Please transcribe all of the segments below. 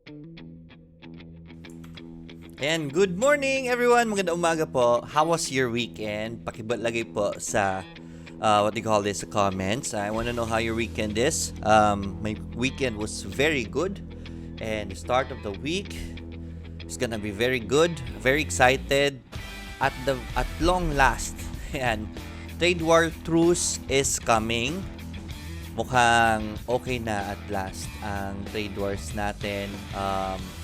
And good morning everyone! Magandang umaga po. How was your weekend? Pakibalagay po sa what do you call this, comments. I want to know how your weekend is. My weekend was very good, and the start of the week is gonna be very good. Very excited at long last. And trade war truce is coming. Mukhang okay na at last ang trade wars natin.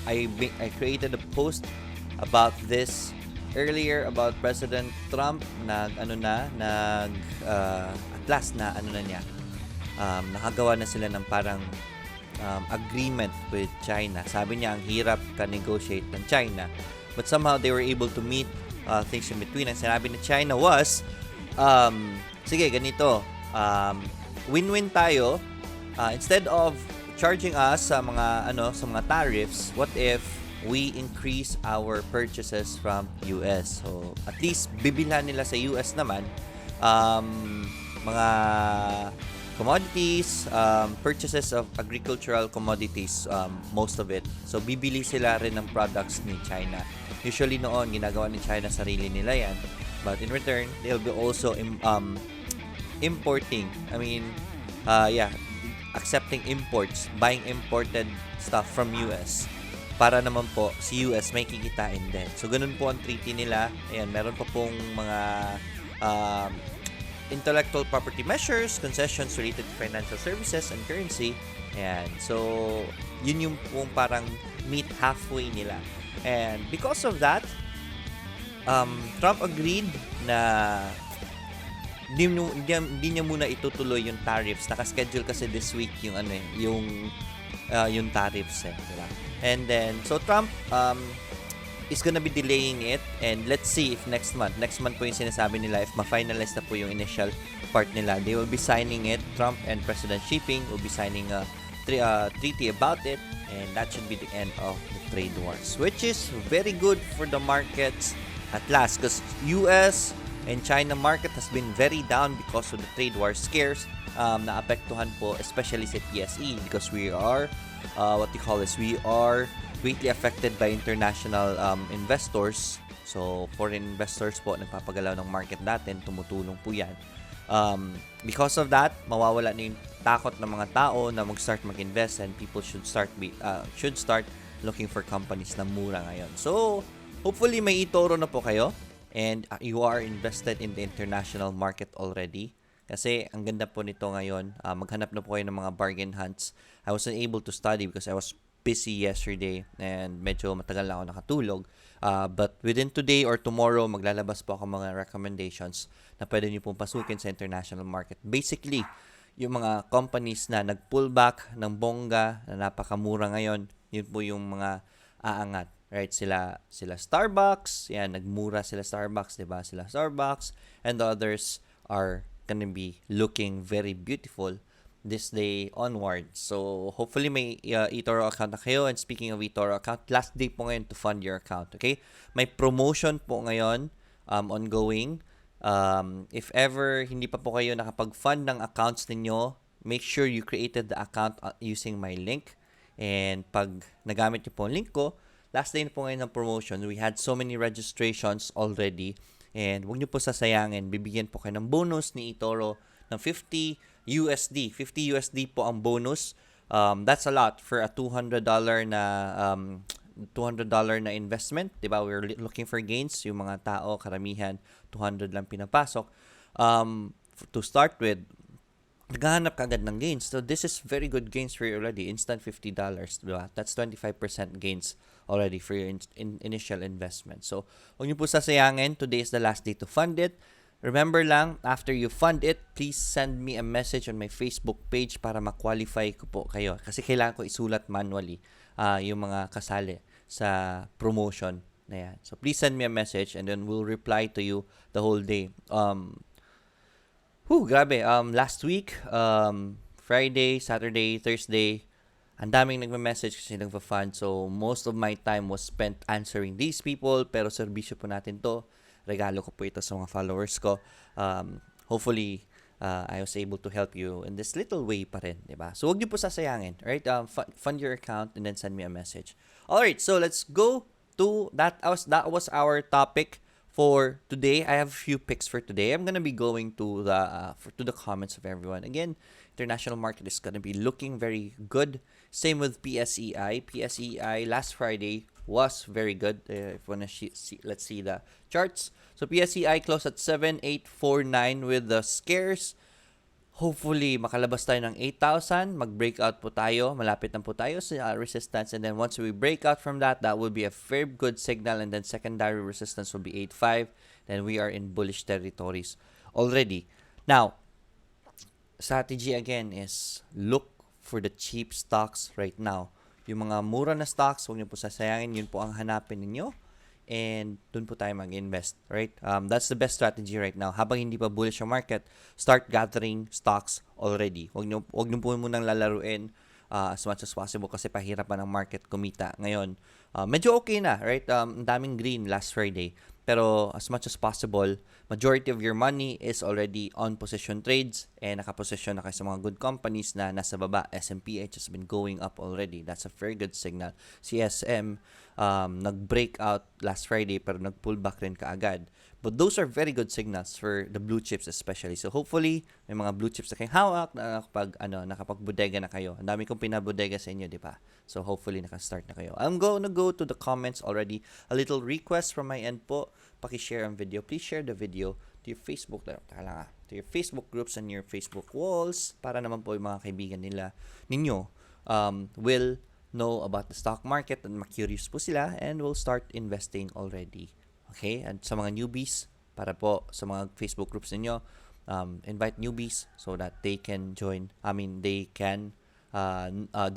I created a post about this earlier about President Trump. At last na niya. Nakagawa na sila ng parang agreement with China. Sabi niya ang hirap ka-negotiate ng China. But somehow they were able to meet things in between. Ang sinabi ni China was, sige ganito, win-win tayo. Instead of charging us sa mga tariffs, what if we increase our purchases from US? So at least bibilhan nila sa US naman mga commodities, purchases of agricultural commodities, most of it. So bibili sila rin ng products ni China. Usually noon ginagawa ni China sarili nila yan, but in return they'll be also importing, accepting imports, buying imported stuff from US para naman po si US may kikitain din. So ganun po ang treaty nila. Ayan, meron pa pong mga intellectual property measures, concessions related to financial services and currency. Ayan, so yun yung pong parang meet halfway nila. And because of that, Trump agreed na hindi niya muna itutuloy yung tariffs. Naka-schedule kasi this week yung tariffs, diba? And then so Trump is gonna be delaying it, and let's see if next month po yung sinasabi nila, if ma-finalize na po yung initial part nila, they will be signing it. Trump and President Xi Jinping will be signing a treaty about it, and that should be the end of the trade wars, which is very good for the markets at last, because US and China market has been very down because of the trade war scares. Naapektuhan po especially sa PSE because we are we are greatly affected by international investors. So foreign investors po nagpapagalaw ng market natin, tumutulong po yan. Because of that, mawawala na yung takot ng mga tao na mag-start mag-invest, and people should start looking for companies na mura ngayon. So hopefully may eToro na po kayo, and you are invested in the international market already. Kasi ang ganda po nito ngayon, maghanap na po kayo ng mga bargain hunts. I wasn't able to study because I was busy yesterday and medyo matagal na ako nakatulog. But within today or tomorrow, maglalabas po ako mga recommendations na pwede nyo pong pasukin sa international market. Basically, yung mga companies na nag-pullback ng bongga na napakamura ngayon, yun po yung mga aangat. Right, sila Starbucks, yan, nagmura sila Starbucks, 'di ba? Sila Starbucks, and the others are gonna be looking very beautiful this day onward. So hopefully may eToro account na kayo. And speaking of eToro account, last day po ngayon to fund your account, okay? May promotion po ngayon ongoing. If ever hindi pa po kayo nakapag-fund ng accounts ninyo, make sure you created the account using my link. And pag nagamit niyo po ang link ko, last day na po ngayon ng promotion. We had so many registrations already. And huwag nyo po sasayangin. Bibigyan po kayo ng bonus ni eToro ng $50 USD. $50 USD po ang bonus. That's a lot for a $200 na investment. Diba? We're looking for gains. Yung mga tao, karamihan, 200 lang pinapasok. To start with, naghahanap ka agad ng gains. So this is very good gains for you already. Instant $50, diba? That's 25% gains already for your initial investment. So huwag niyo po sasayangin. Today is the last day to fund it. Remember lang, after you fund it, please send me a message on my Facebook page para ma-qualify ko po kayo. Kasi kailangan ko isulat manually yung mga kasali sa promotion na yan. So please send me a message, and then we'll reply to you the whole day. Grabe. Last week, Friday, Saturday, Thursday, ang daming nagme-message kasi nagpa-fund. So, most of my time was spent answering these people. Pero serbisyo po natin to. Regalo ko po ito sa mga followers ko. Hopefully, I was able to help you in this little way pa rin, diba? So, huwag niyo po sasayangin, right? Fund your account and then send me a message. Alright, so let's go to that was our topic for today. I have a few picks for today. I'm gonna be going to the comments of everyone. Again, international market is gonna be looking very good. Same with PSEI. PSEI last Friday was very good. If you wanna let's see the charts. So PSEI closed at 7849 with the scares. Hopefully, makalabas tayo ng 8,000. Mag-breakout po tayo. Malapit na po tayo sa resistance. And then once we break out from that, that will be a very good signal. And then secondary resistance will be 8.5. Then we are in bullish territories already. Now, strategy again is look for the cheap stocks right now. Yung mga mura na stocks, huwag niyo po sasayangin. Yun po ang hanapin ninyo. And dun po tayo mag-invest, right? That's the best strategy right now. Habang hindi pa bullish yung market, start gathering stocks already. Huwag niyo po munang lalaruin as much as possible kasi pahirapan ang market kumita. Ngayon, medyo okay na, right? Ang daming green last Friday. Pero as much as possible, majority of your money is already on position trades and nakaposition na kayo sa mga good companies na nasa baba. S&P has been going up already. That's a very good signal. CSM, nag-breakout last Friday pero nag-pull back rin kaagad. But those are very good signals for the blue chips especially. So hopefully, may mga blue chips na kayong hawak na nakapag-bodega na kayo. Ang dami kong pinabodega sa inyo, di ba? So hopefully, nakastart na kayo. I'm gonna go to the comments already. A little request from my end po. Paki-share ang video. Please share the video to your Facebook. To your Facebook groups and your Facebook walls para naman po yung mga kaibigan ninyo will know about the stock market and ma-curious po sila and will start investing already. Okay? And sa mga newbies, para po sa mga Facebook groups ninyo, invite newbies so that they can join. They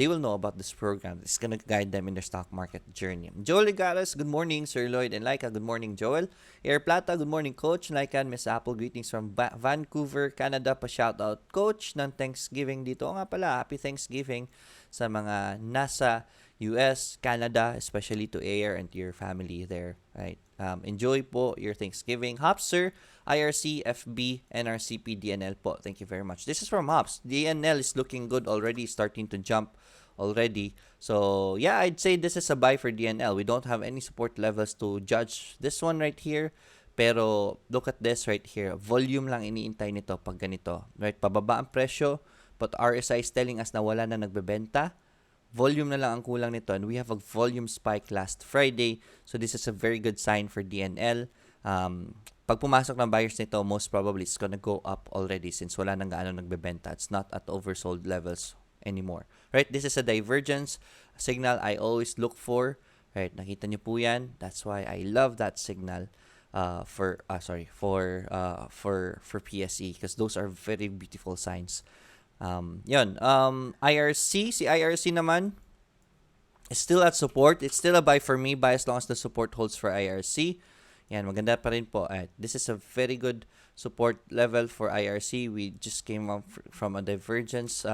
will know about this program. It's gonna guide them in their stock market journey. Joel Ligares, good morning, Sir Lloyd and Laika. Good morning, Joel. Air Plata, good morning, Coach. Laika and Miss Apple, greetings from Vancouver, Canada. Pa-shoutout, Coach, ng Thanksgiving dito. O nga pala, happy Thanksgiving sa mga nasa US, Canada, especially to Air and to your family there, right? Enjoy po your Thanksgiving. Hops, sir, IRC, FB, NRCP, DNL po. Thank you very much. This is from Hops. DNL is looking good already, starting to jump already. So, yeah, I'd say this is a buy for DNL. We don't have any support levels to judge this one right here. Pero, look at this right here. Volume lang iniintay nito pag ganito. Right? Pababa ang presyo, but RSI is telling us na wala na nagbebenta. Volume na lang ang kulang nito and we have a volume spike last Friday. So this is a very good sign for DNL. Pag pumasok ng buyers nito, most probably it's gonna go up already since wala nang gaano nagbebenta. It's not at oversold levels anymore. Right? This is a divergence signal I always look for. Right? Nakita niyo po yan. That's why I love that signal for PSE because those are very beautiful signs. IRC, si IRC naman is still at support. It's still a buy for me, buy as long as the support holds for IRC. Yan, maganda pa rin po. This is a very good support level for IRC. We just came up from a divergence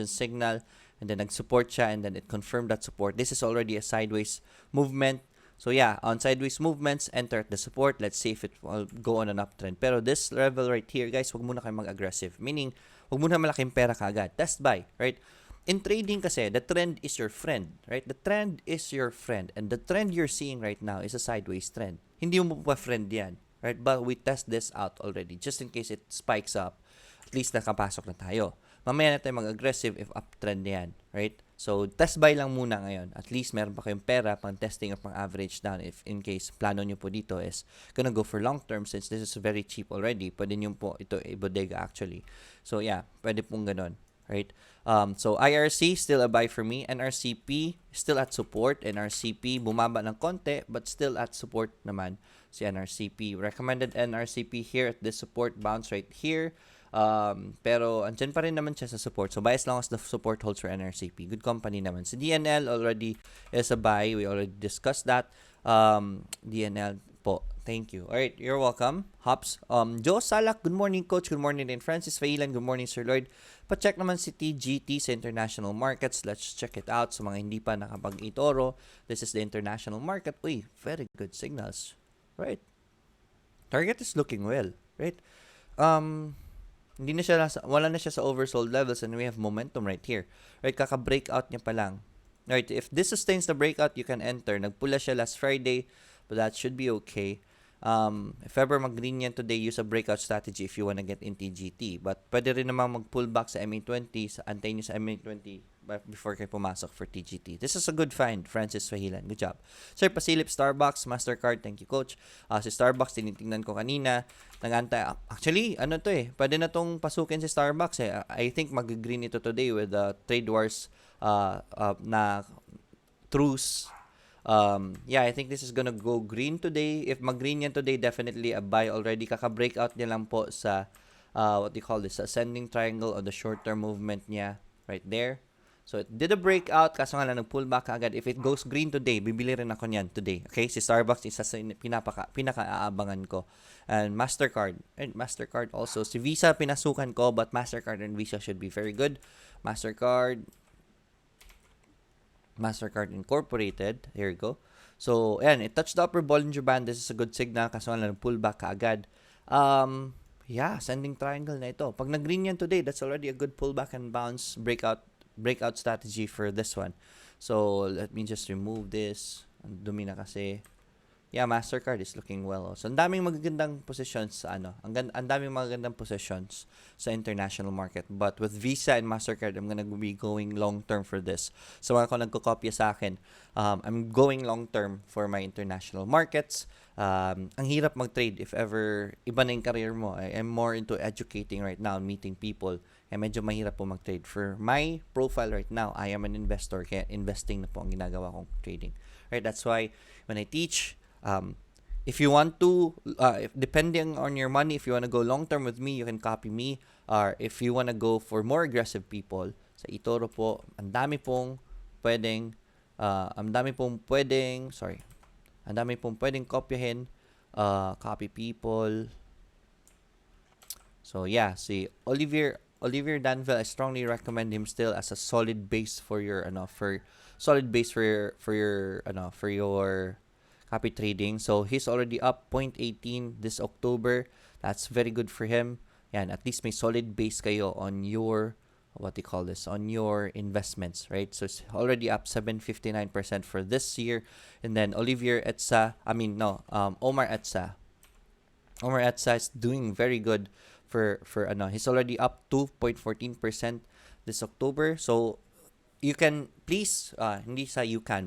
signal and then nag-support siya and then it confirmed that support. This is already a sideways movement. So yeah, on sideways movements, enter at the support. Let's see if it will go on an uptrend. Pero this level right here, guys, wag muna kayo mag-aggressive. Meaning, wag muna malaking pera kaagad. Test buy, right? In trading kasi, the trend is your friend, right? The trend is your friend. And the trend you're seeing right now is a sideways trend. Hindi mo pa friend yan, right? But we test this out already. Just in case it spikes up, at least nakapasok na tayo. Mamaya na tayo mag-aggressive if uptrend yan, right? So, test buy lang muna ngayon. At least meron pa kayong pera pang testing or pang average down if in case plano nyo po dito is gonna go for long term since this is very cheap already. Pwede nyo po ito bodega actually. So, yeah, pwede pong ganun, right? So, IRC, still a buy for me. NRCP, still at support. NRCP, bumaba ng konti but still at support naman si NRCP. Recommended NRCP here at this support bounce right here. Pero andyan pa rin naman siya sa support. So, buy as long as the support holds for NRCP. Good company naman. Si DNL already is a buy. We already discussed that. DNL po. Thank you. Alright, you're welcome. Hops. Joe Salak, good morning, Coach. Good morning din. Francis Failan, good morning, Sir Lloyd. Pa-check naman si TGT sa international markets. Let's check it out. Sa mga hindi pa nakapag-eToro, this is the international market. Uy, very good signals. Right? Target is looking well. Right? Hindi na siya wala na siya sa oversold levels and we have momentum right here. Right, kaka-breakout niya pa lang. Right, if this sustains the breakout, you can enter. Nagpula siya last Friday, but that should be okay. If ever mag-green yan today, use a breakout strategy if you wanna get into GT. But pwede rin namang mag-pullback sa MA20, antayin nyo sa MA20 before kayo pumasok for TGT. This is a good find, Francis Fahilan. Good job. Sir, pasilip Starbucks, MasterCard. Thank you, Coach. Si Starbucks, tinitingnan ko kanina. Nag-antay. Actually, ano to eh. Pwede na tong pasukin si Starbucks eh. I think mag-green ito today with the trade wars na truce. Yeah, I think this is gonna go green today. If mag-green yan today, definitely a buy already. Kaka-breakout niya lang po sa, what do you call this, ascending triangle on the short-term movement niya right there. So, it did a breakout, kaso nga lang nag-pull back agad. If it goes green today, bibili rin ako niyan today. Okay? Si Starbucks, isa sa pinaka-aabangan ko. And MasterCard. And MasterCard also. Si Visa, pinasukan ko, but MasterCard and Visa should be very good. MasterCard Incorporated. Here you go. So, ayan, it touched the upper Bollinger Band. This is a good signal, kaso nga lang nag-pull back kaagad. Yeah, ascending triangle na ito. Pag nag-green yan today, that's already a good pullback and bounce breakout strategy for this one. So, let me just remove this. Ang dumi na kasi. Yeah, MasterCard is looking well. So, ang daming magagandang positions sa ang daming magagandang positions sa international market. But with Visa and MasterCard, I'm gonna be going long-term for this. So, ako nagkokopya sa akin, I'm going long-term for my international markets. Ang hirap mag-trade if ever iba na yung career mo. I am more into educating right now, meeting people. Kaya medyo mahirap po mag-trade. For my profile right now, I am an investor. Kaya investing na po ang ginagawa kong trading. Right? That's why when I teach, if you want to, depending on your money, if you want to go long-term with me, you can copy me. Or if you want to go for more aggressive people, sa eToro po, ang dami pong pwedeng kopyahin. Copy people. So yeah, see Olivier Danville, I strongly recommend him still as a solid base for your copy trading. So he's already up 0.18 this October. That's very good for him. Yan, at least may solid base kayo on your on your investments, right? So it's already up 7.59% for this year. And then Omar Etsa. Omar Etsa is doing very good for he's already up 2.14% this October. So you can please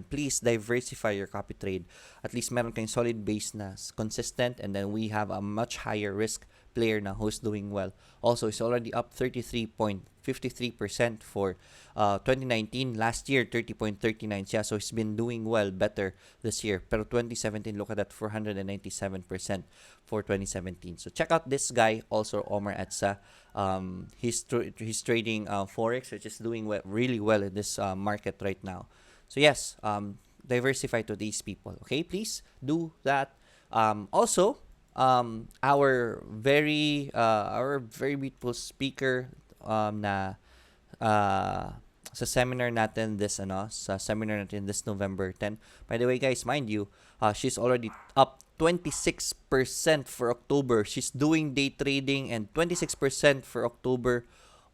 please diversify your copy trade. At least meron kayong solid base na consistent, and then we have a much higher risk player na who's doing well. Also, it's already up 33.53% for 2019. Last year, 30.39 siya. So, he's been doing well, better this year. Pero 2017, look at that, 497% for 2017. So, check out this guy, also Omar Etsa. He's trading Forex, which is doing really well in this market right now. So, yes, diversify to these people. Okay, please do that. Also, our very beautiful speaker na sa seminar natin this November 10. By the way, guys, mind you, she's already up 26% for October. She's doing day trading and 26% for October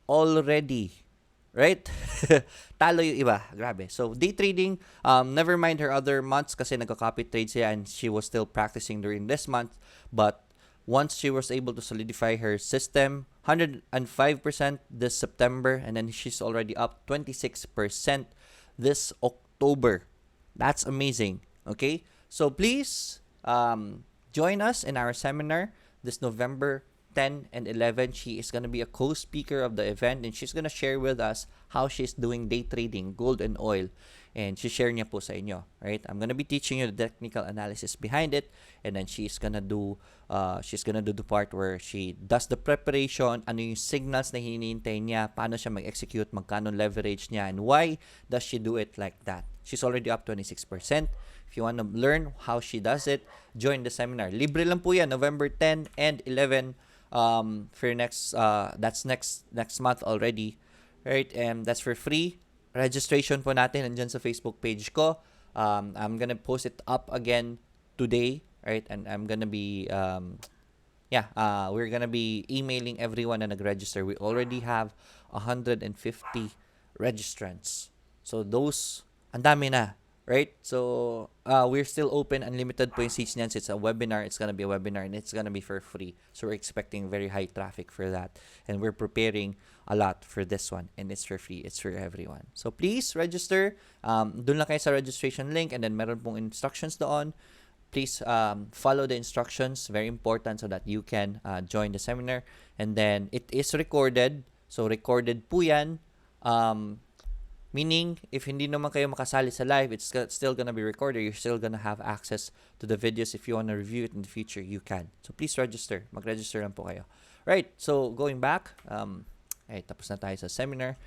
already. Right? Talo yung iba. Grabe. So, day trading, never mind her other months kasi nagka-copy trade siya and she was still practicing during this month. But once she was able to solidify her system, 105% this September, and then she's already up 26% this October. That's amazing. Okay? So, please join us in our seminar this November 10 and 11. She is going to be a co-speaker of the event, and she's going to share with us how she's doing day trading, gold and oil. And share niya po sa inyo, right? I'm going to be teaching you the technical analysis behind it, and then she's going to do the part where she does the preparation, ano yung signals na hinihintay niya, paano siya mag-execute, magkano leverage niya, and why does she do it like that. She's already up 26%. If you want to learn how she does it, join the seminar. Libre lang po yan, November 10 and 11 for next month already, right? And that's for free. Registration po natin nandyan sa Facebook page ko. I'm gonna post it up again today, right? And I'm gonna be yeah, we're gonna be emailing everyone na nag-register. We already have 150 registrants. So those, ang dami na, right? So we're still open, unlimited po yung seats niyan. It's a webinar. It's gonna be a webinar and it's gonna be for free. So we're expecting very high traffic for that, and we're preparing a lot for this one, and it's for free. It's for everyone. So please register. Doon lang kayo sa registration link, and then meron pong instructions doon. Please follow the instructions. Very important so that you can join the seminar. And then it is recorded. So recorded po yan. Meaning, if hindi naman kayo makasali sa live, it's still gonna be recorded. You're still gonna have access to the videos. If you wanna review it in the future, you can. So please register. Mag-register lang po kayo. Right, so going back, tapos na tayo sa seminar.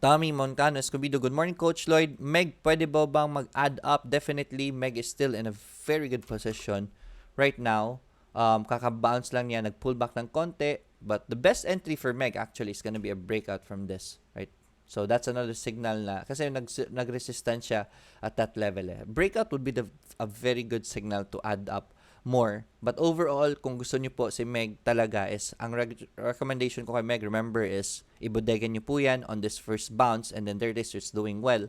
Tommy Moncano Escobedo, good morning, Coach Lloyd. Meg, pwede ba bang mag-add up? Definitely, Meg is still in a very good position right now. Kaka-bounce lang niya, nag-pull back ng konti. But the best entry for Meg actually is gonna be a breakout from this, right? So that's another signal na, kasi nag-resistance siya at that level. Breakout would be a very good signal to add up more. But overall, kung gusto niyo po si Meg talaga is, ang recommendation ko kay Meg, remember, is ibodegan niyo po yan on this first bounce, and then there it is, it's doing well.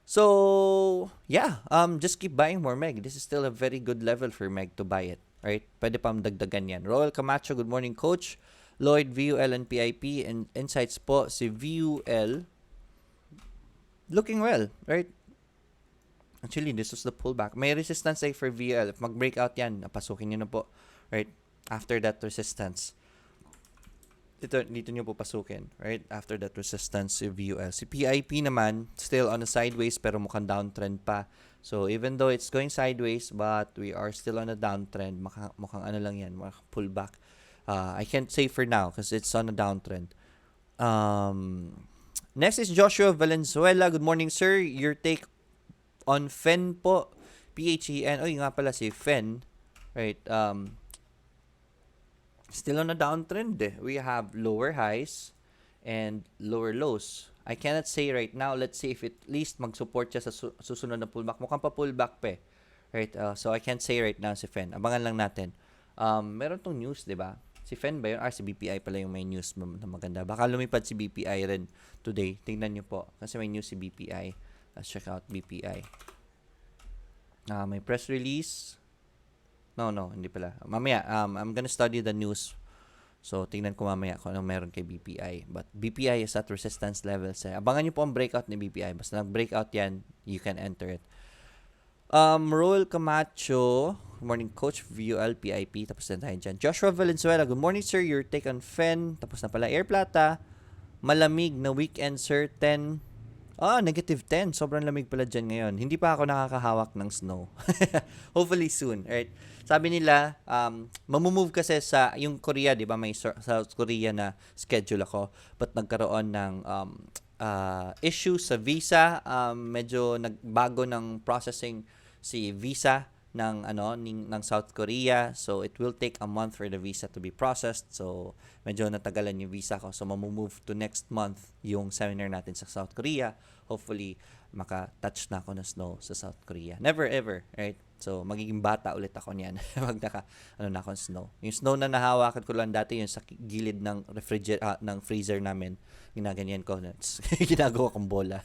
So, yeah, just keep buying more Meg. This is still a very good level for Meg to buy it. Right? Pwede pang dagdagan yan. Roel Camacho, good morning, Coach. Lloyd, VUL, and PIP. And insights po, si VUL, looking well, right? Actually, this was the pullback. May resistance ay for VUL. If mag-breakout yan, napasukin nyo na po. Right? After that resistance. Dito nyo po pasukin. Right? After that resistance, si VUL. Si PIP naman, still on a sideways, pero mukhang downtrend pa. So, even though it's going sideways, but we are still on a downtrend. Mukhang ano lang yan, pullback. I can't say for now because it's on a downtrend. Next is Joshua Valenzuela. Good morning, sir. Your take on FEN po. PHEN. Oh, nga pala si FEN. Right. Still on a downtrend. We have lower highs and lower lows. I cannot say right now. Let's see if at least mag-support siya sa susunod na pullback. Mukhang pa pullback pa eh. Right? So, I can't say right now si FEN. Abangan lang natin. Meron tong news, di ba? Si FEN ba yun? Si BPI pala yung may news na maganda. Baka lumipad si BPI rin today. Tingnan nyo po. Kasi may news si BPI. Let's check out BPI. May press release. No, hindi pala. Mamaya, I'm gonna study the news. So, tingnan ko mamaya kung anong meron kay BPI. But BPI is at resistance levels. Abangan nyo po ang breakout ni BPI. Basta nag-breakout yan, you can enter it. Roel Camacho, good morning, Coach. VUL, PIP. Tapos na tayo dyan. Joshua Valenzuela, good morning, sir. Your take on FEN. Tapos na pala. Air Plata, malamig na weekend, sir. 10. Negative 10. Sobrang lamig pala dyan ngayon. Hindi pa ako nakakahawak ng snow. Hopefully soon, right? Sabi nila, mamumove kasi sa yung Korea, di ba? May South Korea na schedule ako. But nagkaroon ng issue sa visa. Medyo nagbago ng processing si visa ng South Korea. So, it will take a month for the visa to be processed. So, medyo natagalan yung visa ko. So, mamumove to next month yung seminar natin sa South Korea. Hopefully, maka-touch na ako ng snow sa South Korea. Never ever, right? So, magiging bata ulit ako niyan. Pag na ako ng snow. Yung snow na nahawakan ko lang dati, yung sa gilid ng ng freezer namin. Ginaganyan ko. Ginagawa kong bola.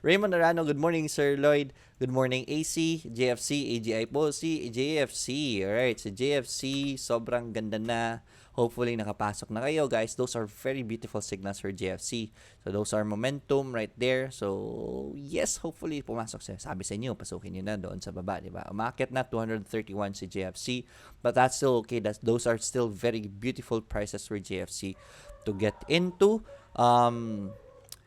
Raymond Arano, good morning, Sir Lloyd. Good morning, AC, JFC, AGI po. Si JFC, alright. Si JFC, sobrang ganda na. Hopefully, nakapasok na kayo, guys. Those are very beautiful signals for JFC. So, those are momentum right there. So, yes, hopefully, pumasok siya. Sabi sa inyo, pasukin nyo na doon sa baba, di ba? Umakit na 231 si JFC. But that's still okay. Those are still very beautiful prices for JFC to get into.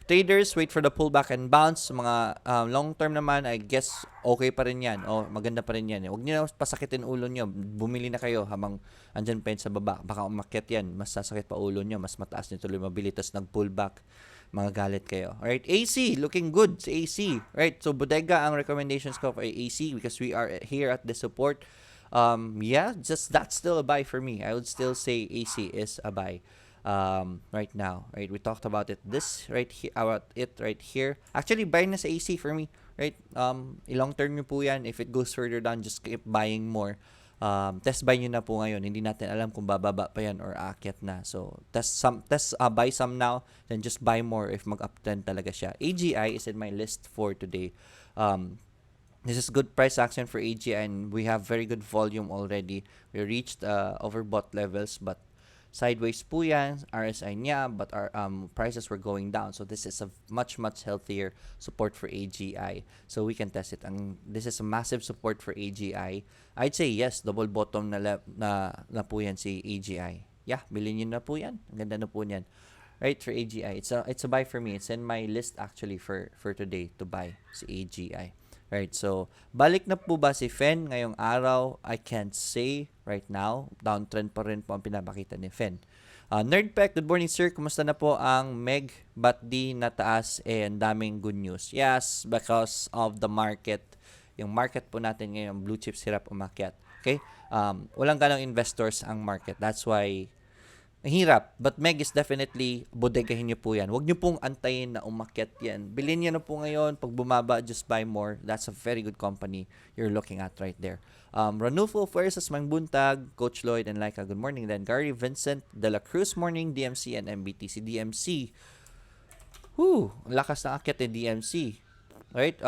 Traders, wait for the pullback and bounce. Mga long term naman, I guess, okay pa rin yan. Maganda pa rin yan. Huwag nyo na pasakitin ulo nyo. Bumili na kayo habang andyan pa yun sa baba. Baka umakyat yan. Mas sasakit pa ulo nyo. Mas mataas nyo tuloy mabili. Tapos nag-pullback. Mga galit kayo. Alright, AC, looking good sa AC. Right, so bodega ang recommendations ko for AC because we are here at the support. That's still a buy for me. I would still say AC is a buy. Right now, right? We talked about it right here. Actually, buy na sa AC for me, right? Long term nyo po yan. If it goes further down, just keep buying more. test buy nyo na po ngayon. Hindi natin alam kung bababa pa yan or aakyat na. So, buy some now, then just buy more if mag-uptrend talaga siya. AGI is in my list for today. This is good price action for AGI, and we have very good volume already. We reached overbought levels, but sideways po yan, RSI niya, but our prices were going down. So this is a much healthier support for AGI. So we can test it. This is a massive support for AGI. I'd say yes, double bottom na po yan si AGI. Yeah, bilhin nyo na po yan. Ang ganda na po yan. Right, for AGI. It's a buy for me. It's in my list actually for today to buy si AGI. Right, so balik na po ba si Fen ngayong araw? I can't say right now. Downtrend pa rin po ang pinapakita ni Fen. Nerdpec, good morning sir. Kumusta na po ang MEG? Ba't di nataas? Ang daming good news. Yes, because of the market. Yung market po natin ngayon, blue chips hirap umakyat. Okay? Walang ganong investors ang market. That's why hirap. But MEG is definitely, bodegahin nyo po yan. Huwag nyo pong antayin na umakyat yan. Bilhin nyo na po ngayon. Pag bumaba, just buy more. That's a very good company you're looking at right there. Ranulfo versus Mang Buntag, Coach Lloyd and Laika, good morning then. Gary Vincent de la Cruz, morning, DMC and MBTC. DMC, lakas na akyat eh, DMC. Right?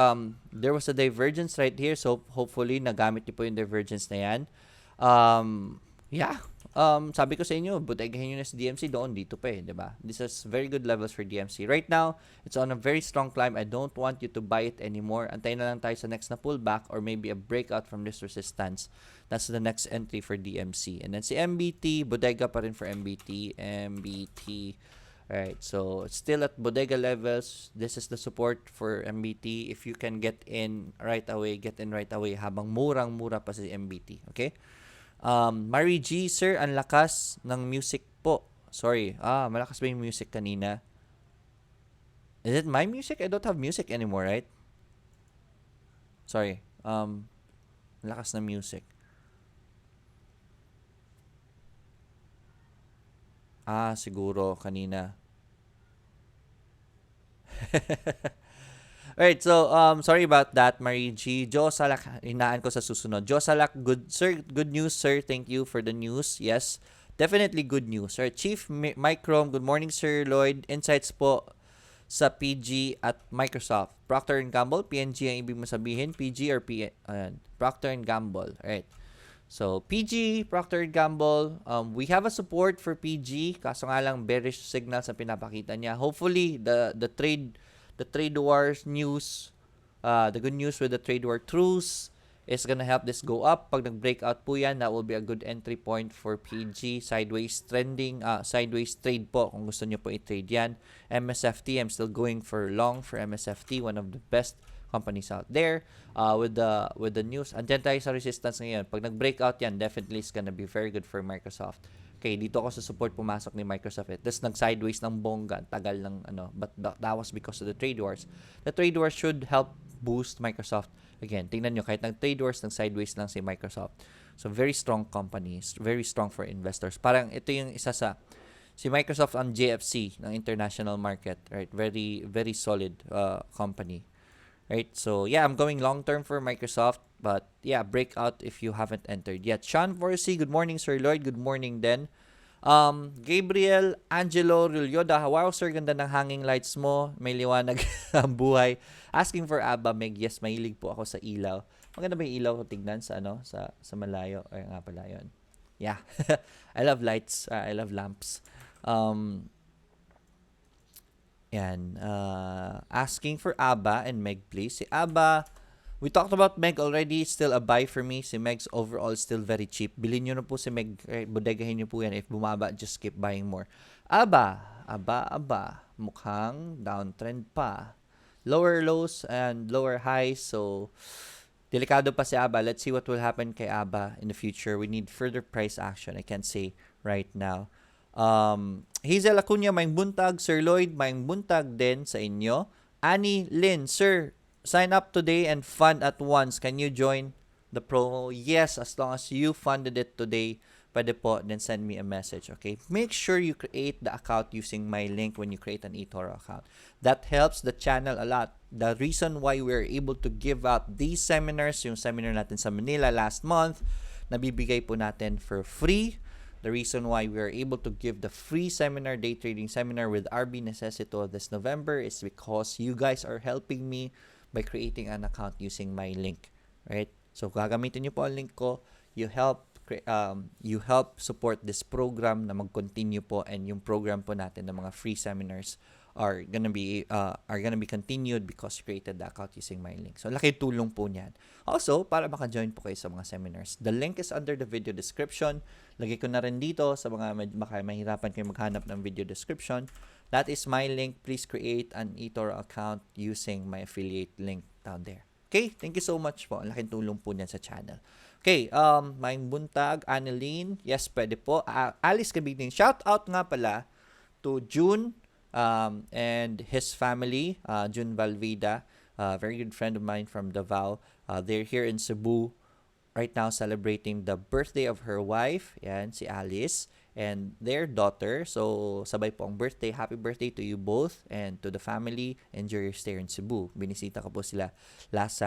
There was a divergence right here. So, hopefully, nagamit nyo po yung divergence na yan. Yeah. Sabi ko sa inyo, bodegahin nyo na si DMC doon, dito pa eh, diba? This is very good levels for DMC. Right now, it's on a very strong climb. I don't want you to buy it anymore. Antayin na lang tayo sa next na pullback or maybe a breakout from this resistance. That's the next entry for DMC. And then si MBT, bodega pa rin for MBT. Alright, so still at bodega levels. This is the support for MBT. If you can get in right away, habang murang-mura pa si MBT. Okay? Marie G, sir, ang lakas ng music po. Sorry. Malakas ba yung music kanina? Is it my music? I don't have music anymore, right? Sorry. Lakas ng music. Siguro kanina. Alright, so sorry about that, Marie G. Joe Salak, hinaan ko sa susunod. Joe Salak, good news, sir. Thank you for the news. Yes, definitely good news, sir. Chief Microm, good morning, sir. Lloyd, insights po sa PG at Microsoft. Procter & Gamble, PNG ang ibig mo sabihin, PG or Procter & Gamble. Alright. So, PG, Procter & Gamble, we have a support for PG, kaso nga lang bearish signals ang pinapakita niya. Hopefully, the trade wars news, the good news with the trade war truce is gonna help this go up. Pag nag-breakout po yan, that will be a good entry point for PG. Sideways trending, sideways trade po kung gusto nyo po i-trade yan. MSFT, I'm still going for long for MSFT, one of the best companies out there. With the news, andyan tayo sa resistance ngayon. Pag nag-breakout yan, definitely is gonna be very good for Microsoft. Okay, dito ako sa support pumasok ni Microsoft. Tapos nag-sideways ng bongga. Tagal ng but that was because of the trade wars. The trade wars should help boost Microsoft. Again, tingnan nyo, kahit nag-trade wars, nag-sideways lang si Microsoft. So, very strong companies. Very strong for investors. Parang ito yung isa sa, si Microsoft on JFC, ng international market. Right? Very, very solid company. Right? So, yeah, I'm going long-term for Microsoft. But, yeah, breakout if you haven't entered yet. Sean Forsey, good morning, Sir Lloyd. Good morning then. Gabriel Angelo Rulyoda, wow, sir, ganda ng hanging lights mo. May liwanag ang buhay. Asking for ABA, Meg. Yes, mahilig po ako sa ilaw. Maganda ba yung ilaw ko tignan sa, sa malayo? Ay, nga pala yun. Yeah. I love lights. I love lamps. Yan. Asking for ABA and Meg, please. Si ABA, we talked about Meg already. Still a buy for me. Si Meg's overall still very cheap. Bilhin nyo na po si Meg. Bodegahin nyo po yan. If bumaba, just keep buying more. ABA. Mukhang downtrend pa. Lower lows and lower highs. So, delikado pa si ABA. Let's see what will happen kay ABA in the future. We need further price action. I can't say right now. Hazel Acuña, maing buntag. Sir Lloyd, maing buntag din sa inyo. Annie Lynn, sir, sign up today and fund at once. Can you join the promo? Yes, as long as you funded it today, pwede po, then send me a message, okay? Make sure you create the account using my link when you create an eToro account. That helps the channel a lot. The reason why we're able to give out these seminars, yung seminar natin sa Manila last month, nabibigay po natin for free. The reason why we are able to give the free seminar, day trading seminar with RB Necessito this November is because you guys are helping me by creating an account using my link, right? So gagamitin niyo po ang link ko. You help support this program na mag-continue po, and yung program po natin ng mga free seminars are gonna be continued because you created the account using my link. So laki tulong po niyan. Also, para maka-join po kayo sa mga seminars, the link is under the video description. Lagay ko na rin dito sa mga mahirapan kayo maghanap ng video description. That is my link. Please create an eToro account using my affiliate link down there. Okay, thank you so much po. Ang laking tulong po niyan sa channel. Okay, Maing Buntag, Annalyn, yes, pwede po. Alice Kabigning, shout out nga pala to June and his family, June Valvida, very good friend of mine from Davao. They're here in Cebu right now celebrating the birthday of her wife, yan, si Alice, and their daughter. So, sabay po ang birthday. Happy birthday to you both and to the family. Enjoy your stay in Cebu. Binisita ko po sila last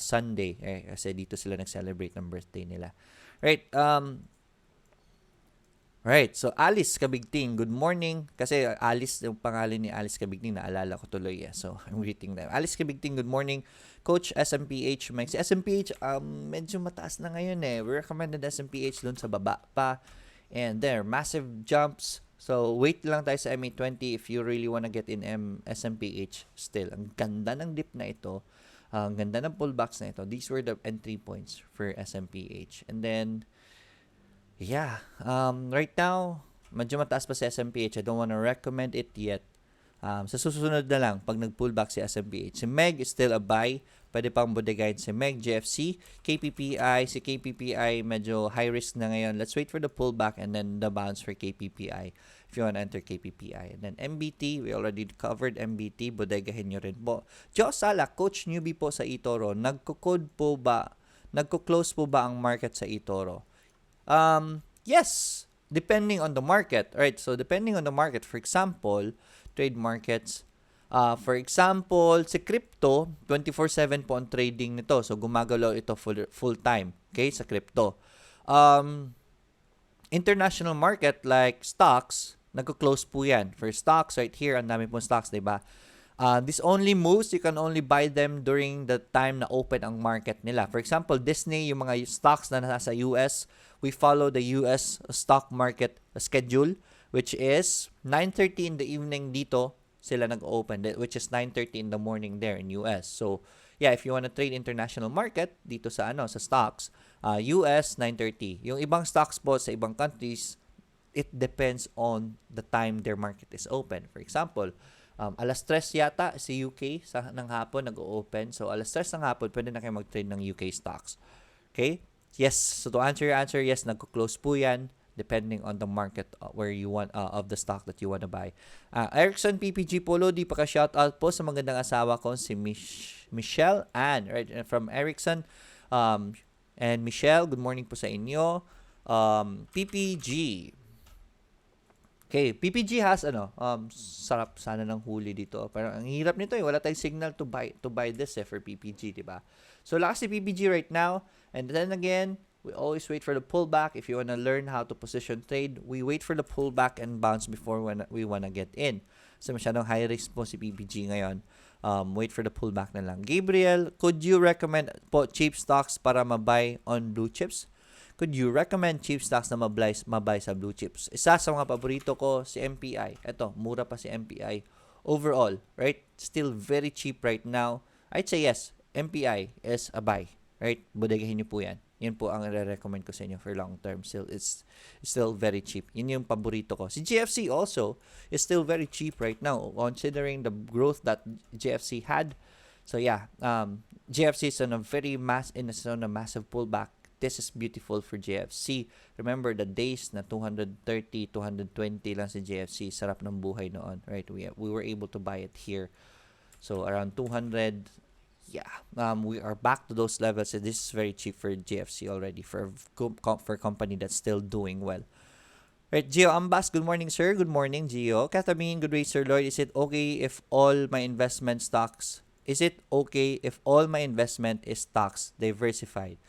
Sunday. Kasi dito sila nag-celebrate ng birthday nila. Right. Right. So, Alice Kabigting, good morning. Kasi Alice, yung pangalan ni Alice Kabigting, naalala ko tuloy. So, I'm greeting them. Alice Kabigting, good morning. Coach, SMPH. Si SMPH, medyo mataas na ngayon eh. We recommended SMPH dun sa baba pa. And there, massive jumps. So, wait lang tayo sa MA20 if you really wanna get in SMPH still. Ang ganda ng dip na ito. Ang ganda ng pullbacks na ito. These were the entry points for SMPH. And then, yeah. Right now, medyo mataas pa si SMPH. I don't wanna recommend it yet. Sa susunod na lang, pag nag-pullback si SMPH. Si MEG is still a buy. Pwede pang bodegahin si MEG, GFC, KPPI. Si KPPI medyo high risk na ngayon. Let's wait for the pullback and then the bounce for KPPI if you want to enter KPPI. And then MBT, we already covered MBT. Bodegahin nyo rin po. Joe Sala, coach newbie po sa eToro. Nagko-close po ba ang market sa eToro? Yes, depending on the market. Right? So, depending on the market, for example, trade markets, for example, si crypto, 24/7 po ang trading nito. So, gumagalaw ito full time. Okay, sa crypto. International market like stocks, nagko-close po yan. For stocks, right here, ang dami pong stocks, diba? This only moves, you can only buy them during the time na open ang market nila. For example, Disney, yung mga stocks na nasa US, we follow the US stock market schedule, which is 9:30 in the evening dito, sila nag-open, which is 9:30 in the morning there in US. So, yeah, if you want to trade international market dito sa sa stocks, US 9:30. Yung ibang stocks po sa ibang countries, it depends on the time their market is open. For example, alas 3 yata sa UK ng hapon nag-open. So, alas 3 ng hapon, pwede na kayo mag-trade ng UK stocks. Okay? Yes. So, to answer your answer, yes, nagko-close po yan depending on the market where you want of the stock that you want to buy. Erickson PPG Polo, di pa ka-shoutout po sa magandang asawa ko si Michelle Ann, right, from Erickson. And Michelle, good morning po sa inyo. PPG. Okay, PPG has sarap sana ng huli dito. Pero ang hirap nito wala tayong signal to buy this for PPG, di ba? So lakas si PPG right now, and then again, we always wait for the pullback. If you want to learn how to position trade, we wait for the pullback and bounce before we want to get in. So masyadong high risk po si PPG ngayon. Wait for the pullback na lang. Gabriel, could you recommend po cheap stocks para mabuy on blue chips? Could you recommend cheap stocks na mabuy sa blue chips? Isa sa mga paborito ko, si MPI. Ito, mura pa si MPI. Overall, right? Still very cheap right now. I'd say yes, MPI is a buy. Right? Bodegahin niyo po yan. Yun po ang i-recommend ko sa inyo for long term. It's still very cheap. Yun yung paborito ko. Si GFC also is still very cheap right now considering the growth that GFC had. So yeah, GFC is on a massive pullback. This is beautiful for GFC. Remember the days na 230, 220 lang si GFC. Sarap ng buhay noon, right? We were able to buy it here. So around 200. Yeah, we are back to those levels. And this is very cheap for GFC already for a company that's still doing well. Right, Gio Ambas, good morning, sir. Good morning, Gio. Katamingin, good day, Sir Lloyd. Is it okay if all my investment is stocks diversified?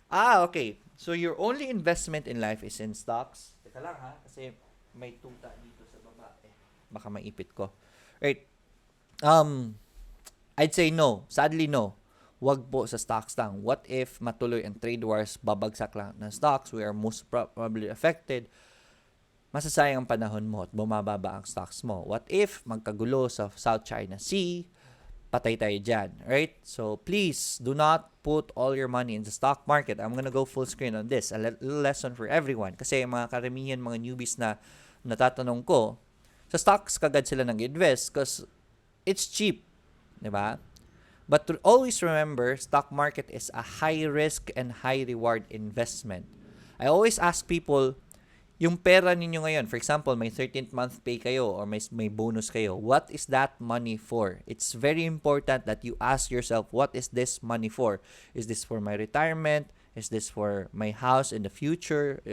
Okay. So, your only investment in life is in stocks. Teka lang ha, kasi may tuta dito sa baba. Baka maipit ko. Right. I'd say no. Sadly, no. Wag po sa stocks lang. What if matuloy ang trade wars, babagsak lang ng stocks, we are most probably affected, masasayang ang panahon mo at bumababa ang stocks mo. What if magkagulo sa South China Sea, patay tayo dyan, right? So, please, do not put all your money in the stock market. I'm gonna go full screen on this. A little lesson for everyone. Kasi mga karamihan, mga newbies na natatanong ko, sa stocks kagad sila nag-invest because it's cheap, di ba? But to always remember, stock market is a high-risk and high-reward investment. I always ask people, yung pera ninyo ngayon, for example, may 13th month pay kayo or may bonus kayo, what is that money for? It's very important that you ask yourself, what is this money for? Is this for my retirement? Is this for my house in the future?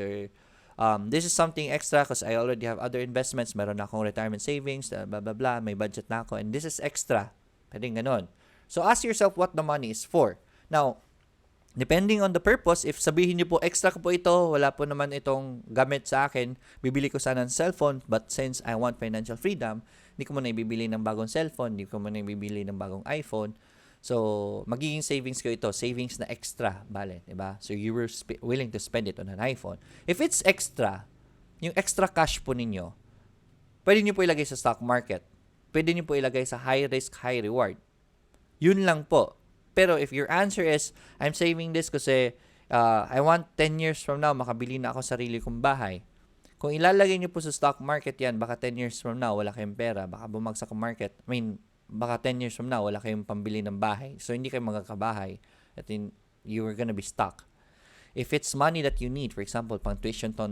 This is something extra because I already have other investments. Meron na akong retirement savings, blah, blah, blah. May budget na ako. And this is extra. Pwedeng ganon. So, ask yourself what the money is for. Now, depending on the purpose, if sabihin niyo po, extra ko po ito, wala po naman itong gamit sa akin, bibili ko sana ng cellphone, but since I want financial freedom, hindi ko muna ibibili ng bagong cellphone, hindi ko muna ibibili ng bagong iPhone. So, magiging savings ko ito, savings na extra, bale, diba? So, you were willing to spend it on an iPhone. If it's extra, yung extra cash po ninyo, pwede niyo po ilagay sa stock market. Pwede niyo po ilagay sa high risk, high reward. Yun lang po. Pero if your answer is, I'm saving this kasi I want 10 years from now, makabili na ako sarili kong bahay. Kung ilalagay niyo po sa stock market yan, baka 10 years from now, wala kayong pera, baka bumagsak ang market. Baka 10 years from now, wala kayong pambili ng bahay. So, hindi kayo magkakabahay. At you are gonna be stuck. If it's money that you need, for example, pang tuition to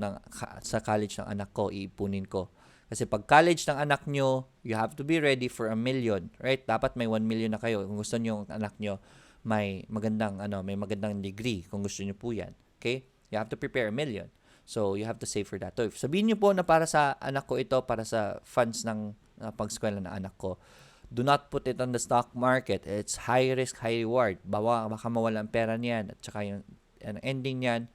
sa college ng anak ko, iipunin ko. Kasi pag college ng anak nyo, you have to be ready for 1 million, right? Dapat may 1 million na kayo. Kung gusto nyo ang anak nyo, may magandang degree, kung gusto nyo po yan. Okay? You have to prepare 1 million. So, you have to save for that. So, if sabihin nyo po na para sa anak ko ito, para sa funds ng pag-eskwela ng anak ko, do not put it on the stock market. It's high risk, high reward. Baka mawala ang pera niyan. At saka yung ending niyan,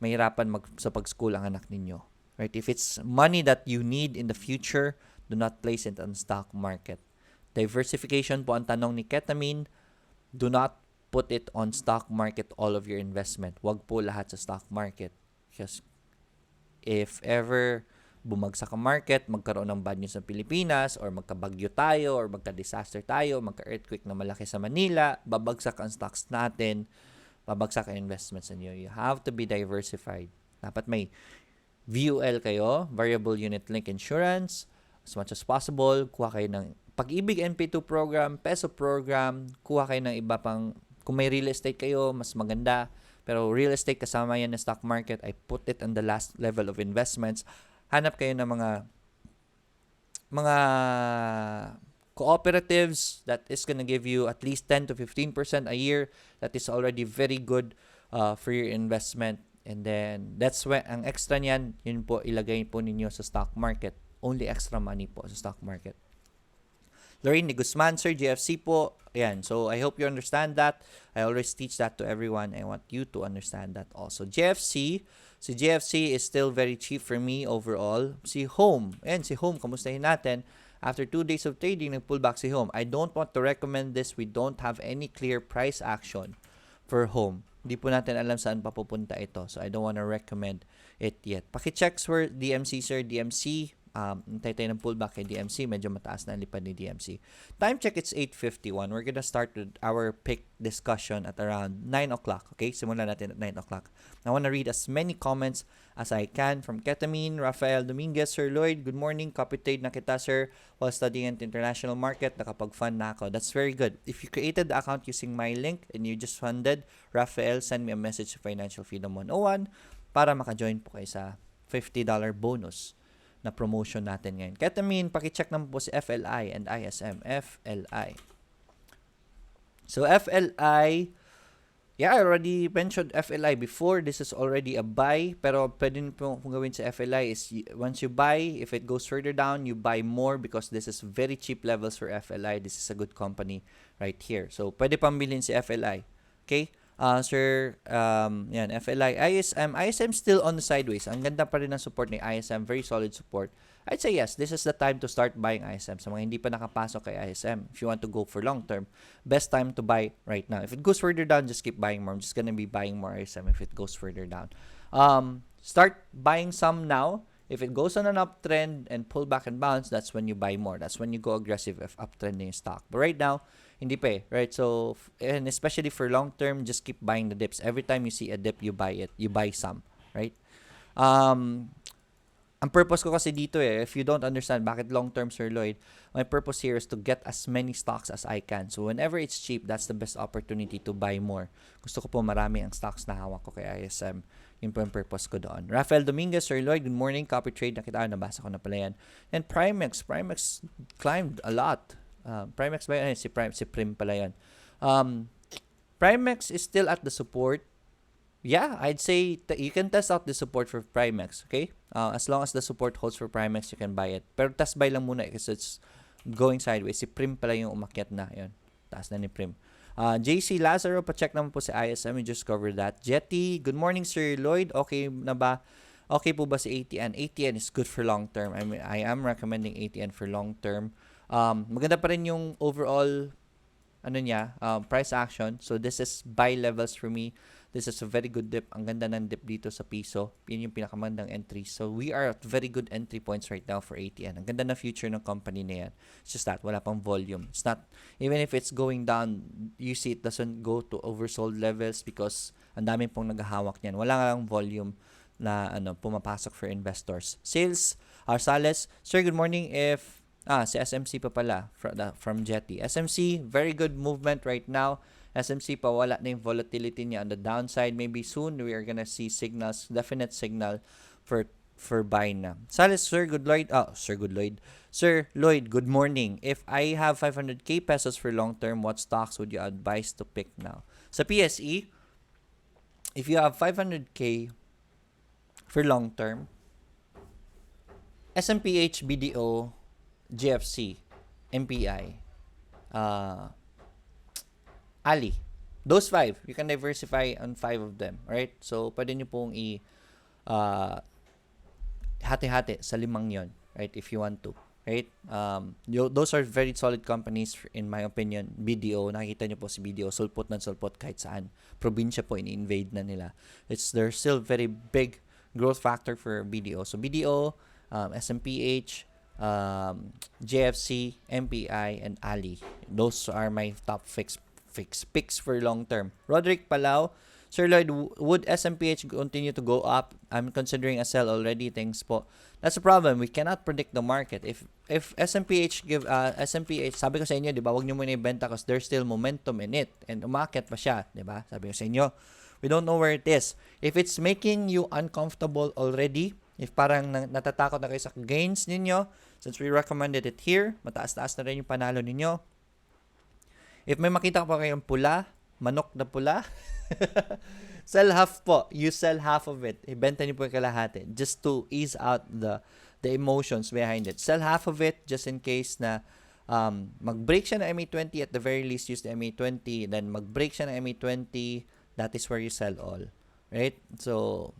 mahirapan sa pag-school ang anak ninyo. Right? If it's money that you need in the future, do not place it on stock market. Diversification po ang tanong ni Ketamine. Do not put it on stock market, all of your investment. Wag po lahat sa stock market. Because if ever bumagsak ang market, magkaroon ng bad news sa Pilipinas, or magkabagyo tayo, or magka-disaster tayo, magka-earthquake na malaki sa Manila, babagsak ang stocks natin, babagsak ang investments niyo. You have to be diversified. Dapat may VUL kayo, Variable Unit Link Insurance, as much as possible. Kuha kayo ng Pag-ibig NP2 program, Peso program, kuha kayo ng iba pang, kung may real estate kayo, mas maganda. Pero real estate kasama yan na stock market, I put it on the last level of investments. Hanap kayo ng mga cooperatives that is gonna give you at least 10 to 15% a year. That is already very good for your investment. And then, that's when, ang extra niyan, yun po, ilagay po ninyo sa stock market. Only extra money po sa stock market. Lorraine de Guzman, Sir, GFC po. Ayan, so I hope you understand that. I always teach that to everyone. I want you to understand that also. GFC, si GFC is still very cheap for me overall. Si Home, ayan, si Home, kamustahin natin. After 2 days of trading, nag-pull back si Home. I don't want to recommend this. We don't have any clear price action for Home. Hindi po natin alam saan pa pupunta ito. So, I don't want to recommend it yet. Paki-check for DMC, Sir. DMC, hintay tayo ng pullback kay DMC. Medyo mataas na ang lipad ni DMC. Time check, it's 8:51. We're gonna start with our pick discussion at around 9 o'clock. Okay? Simulan natin at 9 o'clock. I want to read as many comments as I can from Ketamine, Rafael Dominguez, Sir Lloyd. Good morning. Copy trade na kita, sir. While studying at international market, nakapag-fund na ako. That's very good. If you created the account using my link and you just funded, Rafael, send me a message to Financial Freedom 101 para maka-join po kayo sa $50 bonus na promotion natin ngayon. Ketamine, pakicheck naman po si FLI and ISM. FLI. So, FLI, yeah, I already mentioned FLI before. This is already a buy. Pero pwede nyo pong gawin sa FLI is once you buy, if it goes further down, you buy more because this is very cheap levels for FLI. This is a good company right here. So, pwede pang bilhin si FLI. Okay? Sir, yan, FLI, ISM still on the sideways. Ang ganda pa rin ng support ni ISM, very solid support. I'd say yes, this is the time to start buying ISM. Sa mga hindi pa nakapasok kay ISM, if you want to go for long term, best time to buy right now. If it goes further down, just keep buying more. I'm just gonna be buying more ISM if it goes further down. Start buying some now. If it goes on an uptrend and pull back and bounce, that's when you buy more. That's when you go aggressive if uptrending stock. But right now, hindi pa eh, right? So, and especially for long term, just keep buying the dips. Every time you see a dip, you buy it. You buy some, right? Ang purpose ko kasi dito if you don't understand bakit long term, Sir Lloyd, my purpose here is to get as many stocks as I can. So, whenever it's cheap, that's the best opportunity to buy more. Gusto ko po marami ang stocks na hawak ko kay ISM. Yun po yung purpose ko doon. Rafael Dominguez, Sir Lloyd, good morning. Copy trade, nabasa ko na pala yan. And Primex climbed a lot. Primex ba yun? Si Prim pala yan. Primex is still at the support. Yeah, I'd say you can test out the support for Primex, okay? As long as the support holds for Primex, you can buy it. Pero test buy lang muna kasi it's going sideways. Si Prim pala yung umakyat na. Yun, taas na ni Prim. JC Lazaro, pa-check naman po si ISM. We just covered that. Jetty, good morning, Sir Lloyd. Okay na ba? Okay po ba si ATN? ATN is good for long term. I am recommending ATN for long term. Maganda pa rin yung overall price action. So this is buy levels for me. This is a very good dip. Ang ganda ng dip dito sa piso. Yun yung pinakamandang entry. So we are at very good entry points right now for ATN. Ang ganda na future ng company na yan. It's just that wala pang volume. It's not, even if it's going down, you see it doesn't go to oversold levels because ang dami pong naghahawak niyan. Wala lang volume na pumapasok for investors. Sales, Arsales. Sir, good morning. Si SMC pa pala from Jetty. SMC, very good movement right now. SMC pa wala na yung volatility niya on the downside. Maybe soon we are gonna see signals, definite signal for buying na. Salis, Sir Lloyd, good morning. If I have 500k pesos for long term, what stocks would you advise to pick now? Sa PSE, if you have 500k for long term, SMPH, BDO, GFC, MPI, Ali. Those 5, you can diversify on 5 of them, right? So, pwede nyo pong hati-hati sa 5 yon, right? If you want to, right? Those are very solid companies in my opinion. BDO, nakita nyo po si BDO, sulpot kahit saan. Probinsya po, in-invade na nila. There's still very big growth factor for BDO. So, BDO, SMPH, JFC, MPI, and Ali. Those are my top picks for long term. Roderick Palau, Sir Lloyd, would SMPH continue to go up? I'm considering a sell already. Thanks po. That's the problem. We cannot predict the market. If SMPH SMPH, sabi ko sa inyo, 'di ba, wag niyo muna ibenta kasi there's still momentum in it and umakyat pa siya, 'di ba? Sabi ko sa inyo, we don't know where it is. If it's making you uncomfortable already, if parang natatakot na kayo sa gains ninyo, since we recommended it here, mataas-taas na rin yung panalo ninyo. If may makita pa kayong pula, manok na pula, sell half po. You sell half of it. Ibenta niyo po yung kalahati just to ease out the emotions behind it. Sell half of it just in case na mag-break siya ng MA20. At the very least, use the MA20. Then mag-break siya ng MA20. That is where you sell all. Right? So,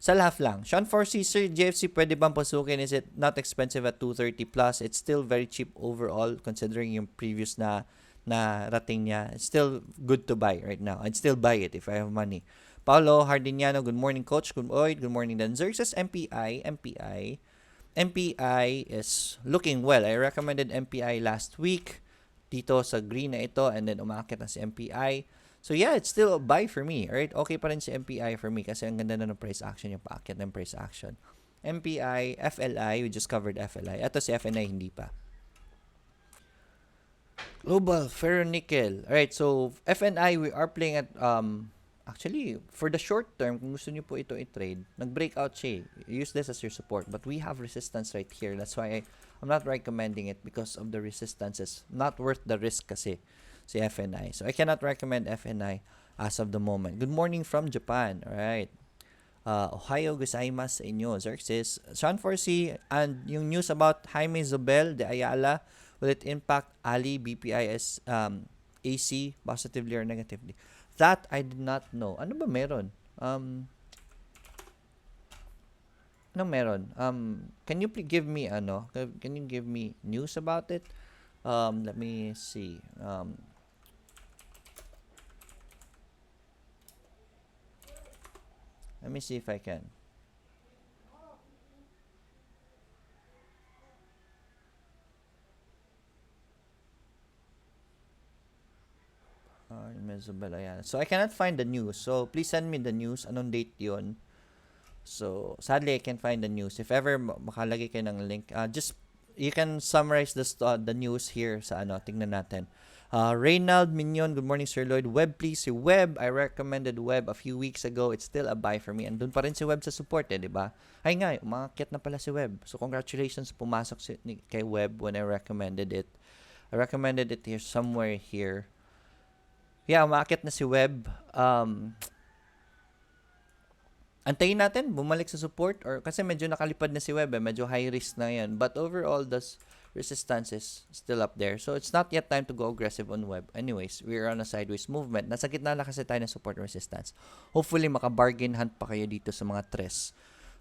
sell half lang. Sean Forsey, Sir, GFC, pwede bang pasukin? Is it not expensive at 230 plus? It's still very cheap overall considering yung previous na rating niya. It's still good to buy right now. I'd still buy it if I have money. Paolo Hardiniano, good morning, Coach. Good morning, Dan. Xerxes, MPI is looking well. I recommended MPI last week dito sa green na ito and then umakit na si MPI. So yeah, it's still a buy for me, right? Okay pa rin si MPI for me kasi ang ganda na ng price action, yung paakyat ng price action. MPI, FLI, we just covered FLI. Ito si FNI, hindi pa. Global Ferronickel. Alright, so FNI, we are playing at, actually, for the short term, kung gusto nyo po ito i-trade, nag-breakout siya. Use this as your support. But we have resistance right here. That's why I'm not recommending it because of the resistances. Not worth the risk kasi si FNI. So, I cannot recommend FNI as of the moment. Good morning from Japan. Alright. Ohio gozaimasu sa inyo. Xerxes. Sean Forsey, and yung news about Jaime Zobel de Ayala, will it impact Ali, BPIS, AC, positively or negatively? That I did not know. Ano ba meron? Ano meron? Can you give me Can you give me news about it? Let me see. Let me see if I can. So I cannot find the news. So please send me the news. Anong date yun? So sadly, I can't find the news. If ever makalagay kayo ng link, just you can summarize the news here sa tingnan natin. Reynald Mignon, good morning Sir Lloyd. Web please. Si Web, I recommended Web a few weeks ago. It's still a buy for me. Andun pa rin si Web sa support di ba? Ay nga, umakyat na pala si Web. So congratulations, pumasok kay Web when I recommended it. I recommended it here somewhere here. Yeah, umakyat na si Web. Antayin natin, bumalik sa support or kasi medyo nakalipad na si Web, medyo high risk na yan. But overall, the resistance is still up there. So, it's not yet time to go aggressive on Web. Anyways, we're on a sideways movement. Nasa gitna na kasi tayo ng support resistance. Hopefully, maka-bargain hunt pa kayo dito sa mga tres.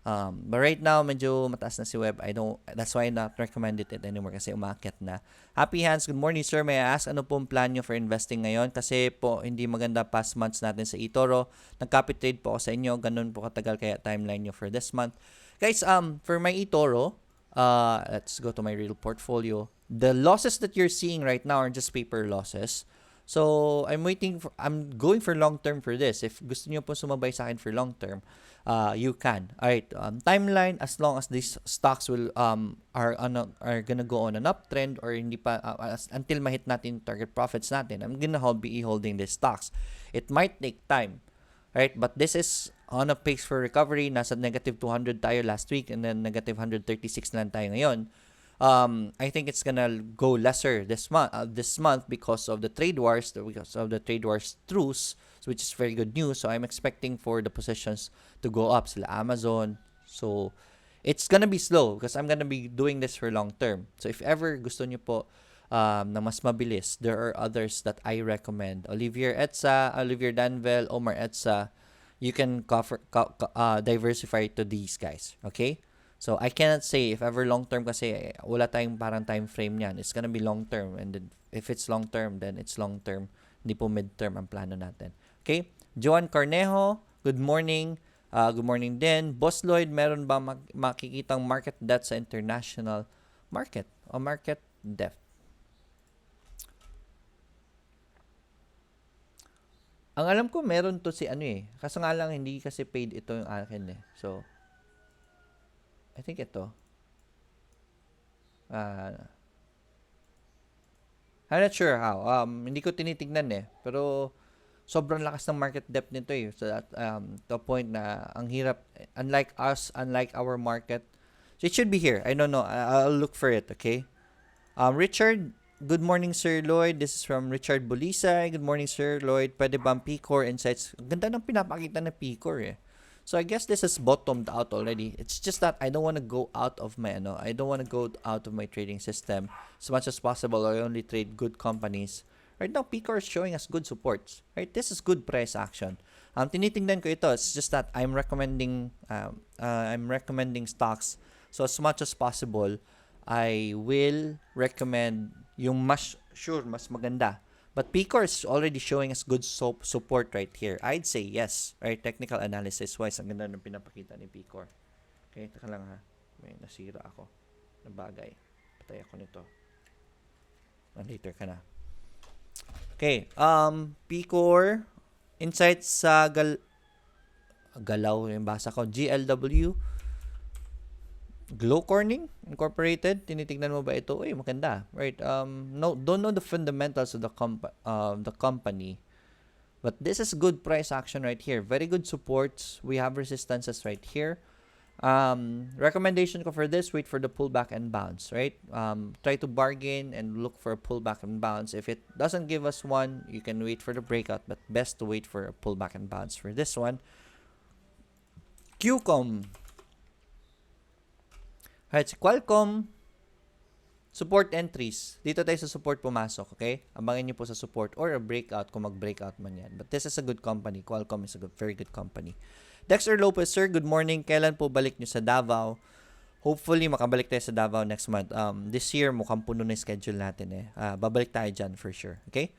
But right now, medyo mataas na si Web. That's why I not recommended it anymore kasi umakyat na. Happy Hands, good morning sir. May I ask ano pong plan nyo for investing ngayon? Kasi po, hindi maganda past months natin sa eToro. Nag-copy trade po ako sa inyo. Ganun po katagal kaya timeline nyo for this month. Guys, for my eToro, let's go to my real portfolio. The losses that you're seeing right now are just paper losses. So, I'm going for long term for this. If gusto niyo po sumabay sa akin for long term, you can. Alright, timeline, as long as these stocks will are gonna go on an uptrend or hindi pa until mahit natin target profits natin, I'm gonna be holding these stocks. It might take time, right? But this is on a pace for recovery. Nasa negative 200 tayo last week and then negative 136 na lang tayo ngayon. I think it's gonna go lesser this month because of the trade wars, truce, which is very good news. So I'm expecting for the positions to go up. Sila Amazon. So it's gonna be slow because I'm gonna be doing this for long term. So if ever gusto nyo po na mas mabilis, there are others that I recommend. Olivier Danvel, Omar Etsa. You can diversify to these guys. Okay? So, I cannot say if ever long-term kasi wala tayong parang time frame niyan. It's gonna be long-term. And then, if it's long-term, then it's long-term. Hindi po mid-term ang plano natin. Okay? Joan Cornejo, good morning. Good morning din. Boss Lloyd, meron ba makikitang market depth sa international market o market depth? Ang alam ko, meron to si Kaso nga lang, hindi kasi paid ito yung akin So, I think ito. I'm not sure how. Hindi ko tinitignan Pero sobrang lakas ng market depth nito So that to a point na ang hirap, unlike our market. So it should be here. I don't know. I'll look for it, okay? Richard, good morning Sir Lloyd. This is from Richard Bulisay. Good morning Sir Lloyd. Pwede ba ang P-Core Insights? Ganda ng pinapakita ng P-Core So I guess this has bottomed out already. It's just that I don't want to go out of my trading system as much as possible. I only trade good companies. Right now, P-Core is showing us good supports. Right, this is good price action. Tinitingnan ko ito. It's just that I'm recommending stocks. So as much as possible, I will recommend yung mas maganda. But P-Core is already showing us good support right here. I'd say yes. Right? Technical analysis-wise, ang ganda ng pinapakita ni P-Core. Okay, taka lang ha. May nasira ako na bagay. Patay ako nito. Later ka na. Okay, P-Core, insights sa galaw yung basa ko. GLW, Glow Corning Incorporated, tinitignan mo ba ito? Uy, maganda. Right. Don't know the fundamentals of the company. But this is good price action right here. Very good supports. We have resistances right here. Recommendation ko for this, wait for the pullback and bounce, right? Try to bargain and look for a pullback and bounce. If it doesn't give us one, you can wait for the breakout, but best to wait for a pullback and bounce for this one. QCOM. Alright, si Qualcomm. Support entries. Dito tayo sa support pumasok, okay? Abangan nyo po sa support or a breakout kung mag-breakout man yan. But this is a good company. Qualcomm is a very good company. Dexter Lopez, sir, good morning. Kailan po balik nyo sa Davao? Hopefully, makabalik tayo sa Davao next month. This year, mukhang puno na yung schedule natin eh. Babalik tayo dyan for sure. Okay?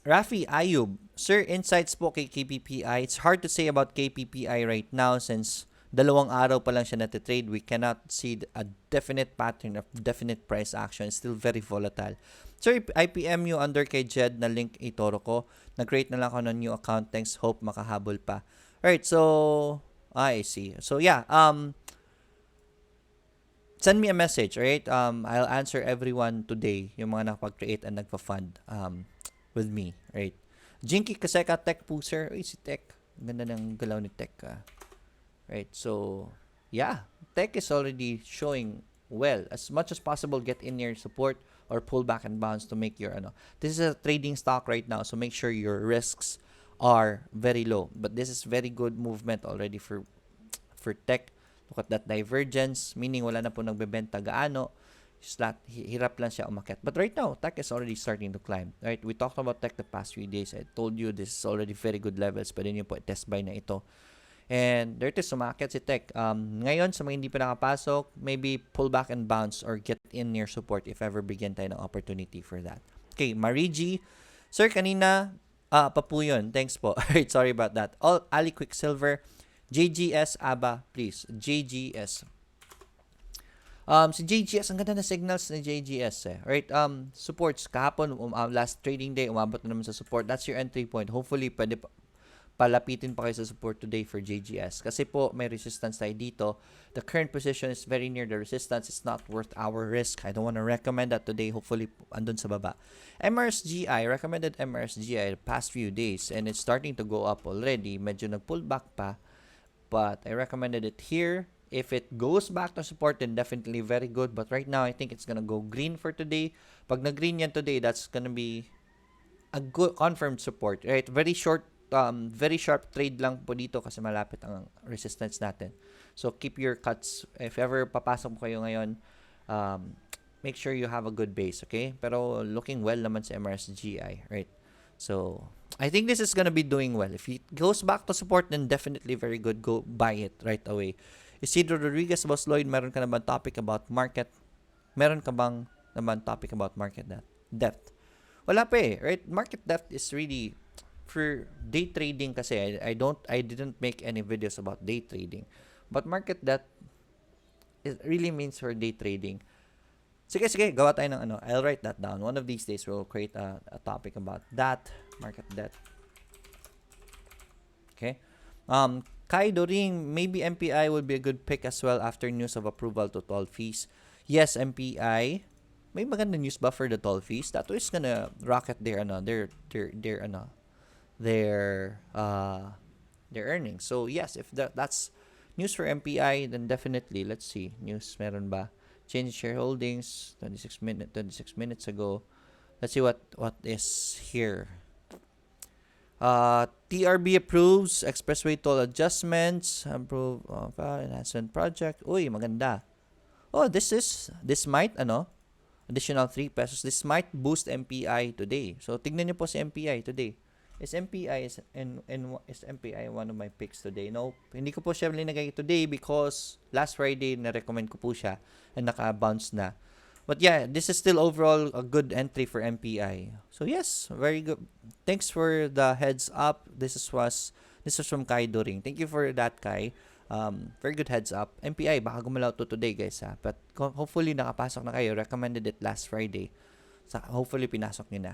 Rafi Ayub, sir, insights po kay KPPI. It's hard to say about KPPI right now since 2 araw pa lang siya natitrade. We cannot see a definite pattern of definite price action. It's still very volatile. Sir, IPM you under kay Jed na link eToro ko. Nag-create na lang ako ng new account. Thanks. Hope makahabol pa. Alright, so I see. So yeah, send me a message, alright? I'll answer everyone today, yung mga nakapag-create and nagpa-fund with me, right? Jinky Kaseka Tech po, sir. Uy, si Tech. Ganda ng galaw ni Tech. Right, so yeah, Tech is already showing well. As much as possible, get in your support or pull back and bounce to make your This is a trading stock right now, so make sure your risks are very low. But this is very good movement already for Tech. Look at that divergence, meaning wala na po nagbebenta gaano. Hirap lang siya umakyat. But right now, Tech is already starting to climb. Right, we talked about Tech the past few days. I told you this is already very good levels. Pwede niyo po test buy na ito. And there it is, sumakit si Tech. Ngayon, sa mga hindi pa nakapasok, maybe pull back and bounce or get in near support if ever bigyan tayo ng opportunity for that. Okay, Marigi. Sir, kanina, pa po yun. Thanks po. Alright, sorry about that. Ali Quicksilver. JGS, ABA, please. JGS. Si JGS, ang ganda na signals ni JGS eh. Alright, supports. Kahapon, last trading day, umabot na naman sa support. That's your entry point. Hopefully, pwede palapitin pa kayo sa support today for JGS. Kasi po, may resistance tayo dito. The current position is very near the resistance. It's not worth our risk. I don't want to recommend that today. Hopefully, andun sa baba. MRSGI, recommended MRSGI the past few days and it's starting to go up already. Medyo nag-pull back pa. But I recommended it here. If it goes back to support, then definitely very good. But right now, I think it's gonna go green for today. Pag nag-green yan today, that's gonna be a good confirmed support. Right? Very sharp trade lang po dito kasi malapit ang resistance natin. So, keep your cuts. If ever papasok po kayo ngayon, make sure you have a good base, okay? Pero looking well naman sa MRSGI, right? So, I think this is gonna be doing well. If it goes back to support, then definitely very good. Go buy it right away. Isidro Rodriguez, Boss Lloyd, meron ka naman topic about market? Meron ka bang naman topic about market depth? Wala pa eh, right? Market depth is really for day trading kasi I didn't make any videos about day trading. But market depth it really means for day trading. Sige, gawa tayo ng I'll write that down. One of these days we'll create a topic about that market depth. Okay. Kai Doring, maybe MPI would be a good pick as well after news of approval to toll fees. Yes, MPI. May maganda news ba for the toll fees? That is gonna rocket their earnings. So yes, if that's news for MPI, then definitely let's see. News meron ba? Change shareholdings 26 minutes ago. Let's see what is here. TRB approves expressway toll adjustments. Approve enhancement project. Uy, maganda. Oh, this might additional 3 pesos. This might boost MPI today. So tignan niyo po si MPI today. Is MPI one of my picks today? No, hindi ko po siya linagay today because last Friday na-recommend ko po siya and naka-bounce na. But yeah, this is still overall a good entry for MPI. So yes, very good. Thanks for the heads up. This was from Kai Doring. Thank you for that, Kai. Very good heads up. MPI, baka gumalaw to today, guys, ha? But hopefully nakapasok na kayo. Recommended it last Friday. So hopefully pinasok nyo na.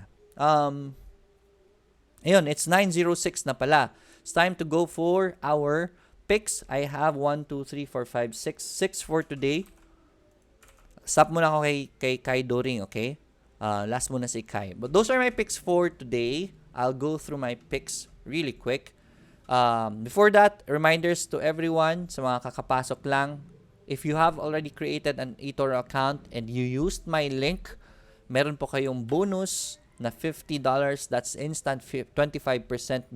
Ayun, it's 9:06 na pala. It's time to go for our picks. I have 1, 2, 3, 4, 5, 6 for today. Stop muna ako kay Kai Doring, okay? Last muna si Kai. But those are my picks for today. I'll go through my picks really quick. Before that, reminders to everyone, sa mga kakapasok lang, if you have already created an eToro account and you used my link, meron po kayong bonus na $50. That's instant 25%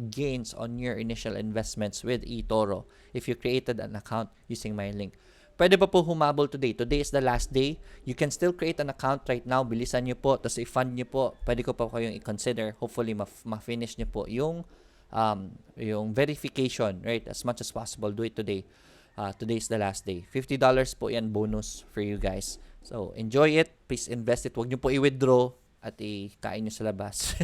gains on your initial investments with eToro if you created an account using my link. pwede pa po humabol today. Today is the last day. You can still create an account right now. Bilisan nyo po. Tapos i-fund nyo po. Pwede ko pa kayong i-consider. Hopefully, ma-finish nyo po yung verification, right? As much as possible, do it today. Today is the last day. $50 po yan bonus for you guys. So, enjoy it. Please invest it. Huwag nyo po i-withdraw at ikain nyo sa labas.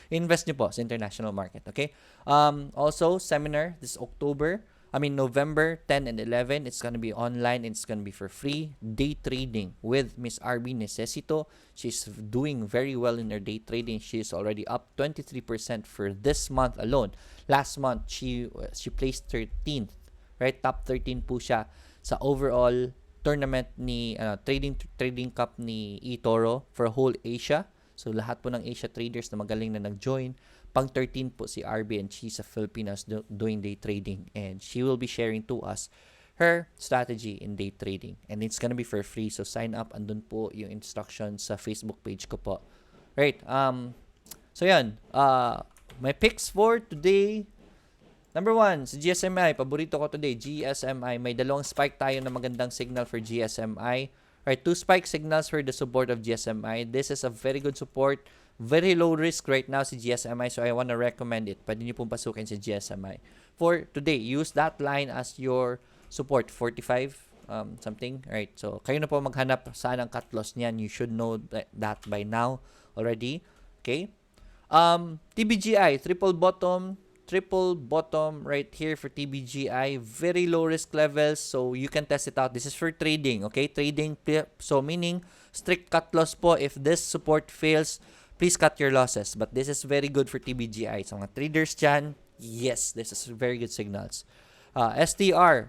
Invest nyo po sa international market, okay? Also, seminar this November 10 and 11. It's gonna be online and it's gonna be for free. Day trading with Miss RB Necesito. She's doing very well in her day trading. She's already up 23% for this month alone. Last month, she placed 13th. Right? Top 13 po siya sa overall tournament ni trading cup ni eToro for whole Asia. So, lahat po ng Asia traders na magaling na nag-join. Pang 13 po si RB and she's a Filipinas doing day trading. And she will be sharing to us her strategy in day trading. And it's gonna be for free. So, sign up. Andun po yung instructions sa Facebook page ko po. Right. So, yan. My picks for today. Number 1, si GSMI. Paborito ko today, GSMI. May dalawang spike tayo na magandang signal for GSMI. Right, 2 spike signals for the support of GSMI. This is a very good support. Very low risk right now si GSMI. So, I want to recommend it. Pwede niyo pong pasukin si GSMI. For today, use that line as your support. 45 something. Right, so, kayo na po maghanap saan ang cut loss niyan. You should know that by now already. Okay. TBGI, triple bottom right here for TBGI. Very low risk levels, so you can test it out. This is for trading, okay? Trading, so meaning strict cut loss po. If this support fails, please cut your losses. But this is very good for TBGI. So mga traders dyan, yes, this is very good signals. STR,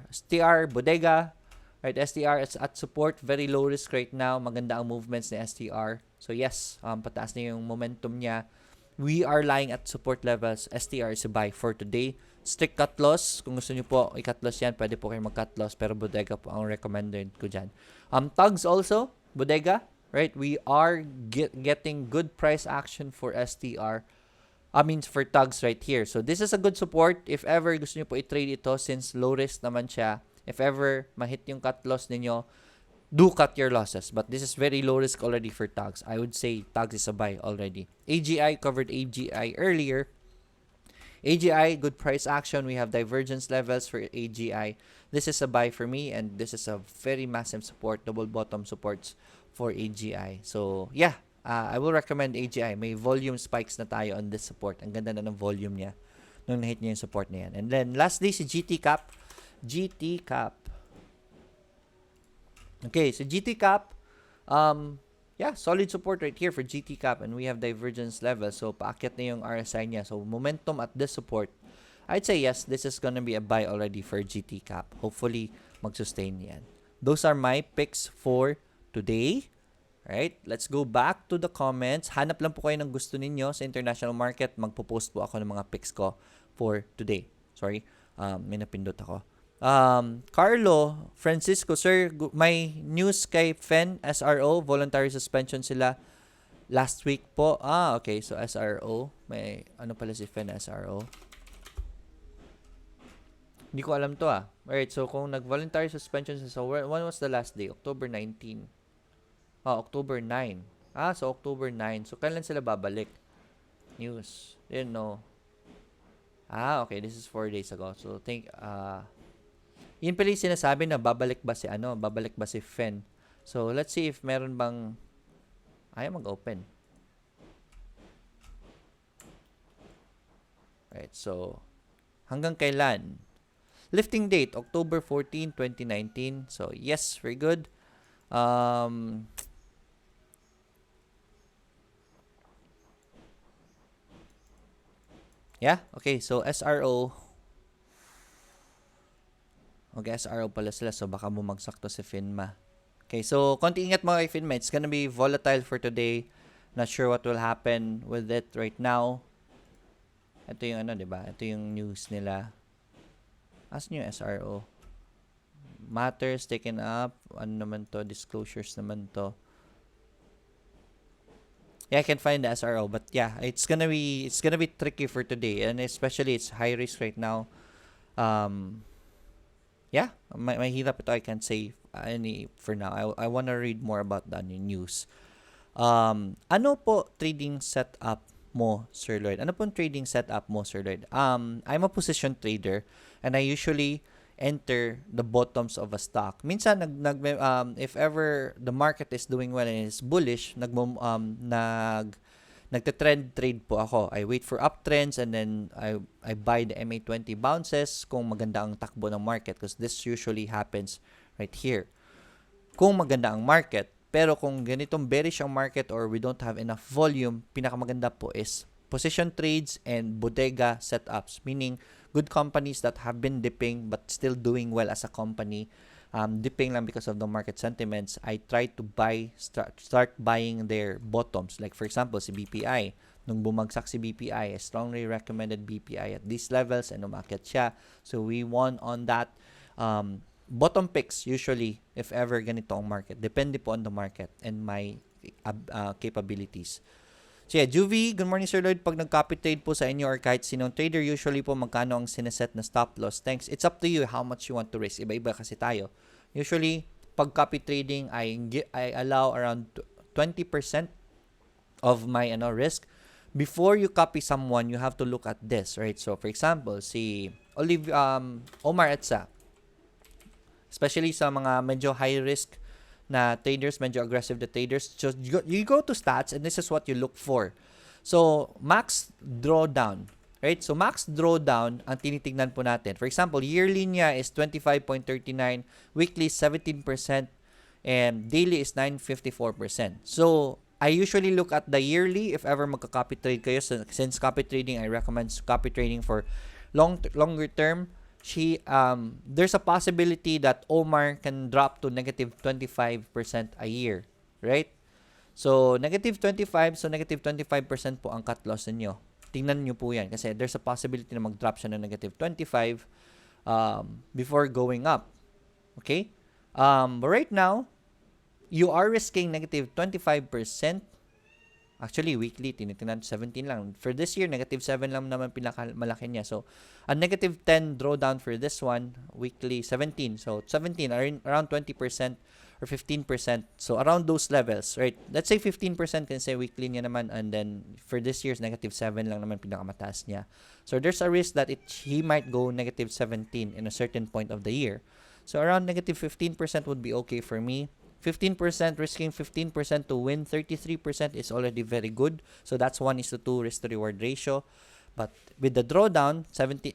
Bodega, right? STR is at support, very low risk right now. Maganda ang movements ni STR. So yes, pataas na yung momentum niya. We are lying at support levels. STR is a buy for today. Strict cut loss. Kung gusto nyo po i-cut loss yan, pwede po kayo mag-cut loss. Pero Bodega po ang recommended ko dyan. TUGS also, Bodega. Right? We are getting good price action for STR. For TUGS right here. So, this is a good support. If ever gusto nyo po i-trade ito, since low risk naman siya, if ever mahit yung cut loss ninyo, do cut your losses. But this is very low risk already for TUGS. I would say TUGS is a buy already. AGI, covered AGI earlier. AGI, good price action. We have divergence levels for AGI. This is a buy for me, and this is a very massive support, double bottom supports for AGI. So, yeah, I will recommend AGI. May volume spikes na tayo on this support. Ang ganda na ng volume niya nung na-hit niya yung support na yan. And then, lastly, si GTCAP. Okay, so GTCAP, solid support right here for GTCAP, and we have divergence level. So, paakyat na yung RSI niya. So, momentum at this support, I'd say yes, this is gonna be a buy already for GTCAP. Hopefully, mag-sustain yan. Those are my picks for today. Right? Let's go back to the comments. Hanap lang po kayo ng gusto ninyo sa international market. Magpo-post po ako ng mga picks ko for today. Sorry, may napindot ako. Carlo Francisco, sir, may news kay FEN SRO, voluntary suspension sila last week po. Okay, so SRO, may ano pala si FEN SRO? Hindi ko alam to Alright, so kung nag-voluntary suspension sila, so when was the last day? October 19. October 9. So October 9. So kailan sila babalik? News. Didn't know. Okay, this is 4 days ago. So yun pala yung sinasabi na babalik ba si FEN. So, let's see if meron bang ayaw mag-open. Right, so hanggang kailan? Lifting date, October 14, 2019. So, yes, very good. Yeah, okay, so SRO. Okay, SRO pala sila, so baka bumagsak to si FINMA. Okay, so konti ingat mga kay FINMA. It's gonna be volatile for today. Not sure what will happen with it right now. Ito yung diba? Ito yung news nila. Asan yung SRO? Matters taken up. Ano naman to? Disclosures naman to. Yeah, I can find the SRO, but yeah, it's gonna be tricky for today, and especially it's high risk right now. Yeah, may hirap ito, I can say any for now. I want to read more about the news. Ano po trading setup mo, Sir Lloyd? Ano pong trading setup mo, Sir Lloyd? I'm a position trader and I usually enter the bottoms of a stock. Minsan if ever the market is doing well and is bullish, nagte-trend trade po ako. I wait for uptrends and then I buy the MA20 bounces kung maganda ang takbo ng market, because this usually happens right here. Kung maganda ang market, pero kung ganitong bearish ang market or we don't have enough volume, pinakamaganda po is position trades and bodega setups, meaning good companies that have been dipping but still doing well as a company, dipping lang because of the market sentiments. I try to start buying their bottoms. Like for example, si BPI. Nung bumagsak si BPI, I strongly recommended BPI at these levels and umakyat siya. So we won on that. Bottom picks usually, if ever ganito ang market. Depende po on the market and my capabilities. So yeah, Juvie, good morning Sir Lloyd. Pag nag-copy trade po sa inyo or kahit sinong trader, usually po magkano ang sineset na stop loss? Thanks. It's up to you how much you want to risk. Iba-iba kasi tayo. Usually, pag copy trading, I allow around 20% of my risk. Before you copy someone, you have to look at this, right? So for example, si Omar Etsa, especially sa mga medyo high risk na traders, medyo aggressive the traders, just you go to stats and this is what you look for. So, max drawdown, right? So, max drawdown ang tinitingnan po natin. For example, yearly niya is 25.39, weekly 17%, and daily is 9.54%. So, I usually look at the yearly if ever magka-copy trade kayo. So, since copy trading, I recommend copy trading for longer term. There's a possibility that Omar can drop to negative 25% a year, right? So, negative 25%, so negative 25% po ang cut loss ninyo. Tingnan nyo po yan kasi there's a possibility na mag-drop siya ng negative 25 before going up. Okay? But right now, you are risking negative 25%. Actually, weekly, tinitingnan 17 lang. For this year, negative 7 lang naman pinakamalaki niya. So, a negative 10 drawdown for this one, weekly 17. So, 17 are around 20% or 15%. So, around those levels, right? Let's say 15% can say weekly niya naman, and then for this year's negative 7 lang naman pinakamataas niya. So, there's a risk that he might go negative 17 in a certain point of the year. So, around negative 15% would be okay for me. 15%, risking 15% to win 33% is already very good. So that's 1:2 risk to reward ratio. But with the drawdown,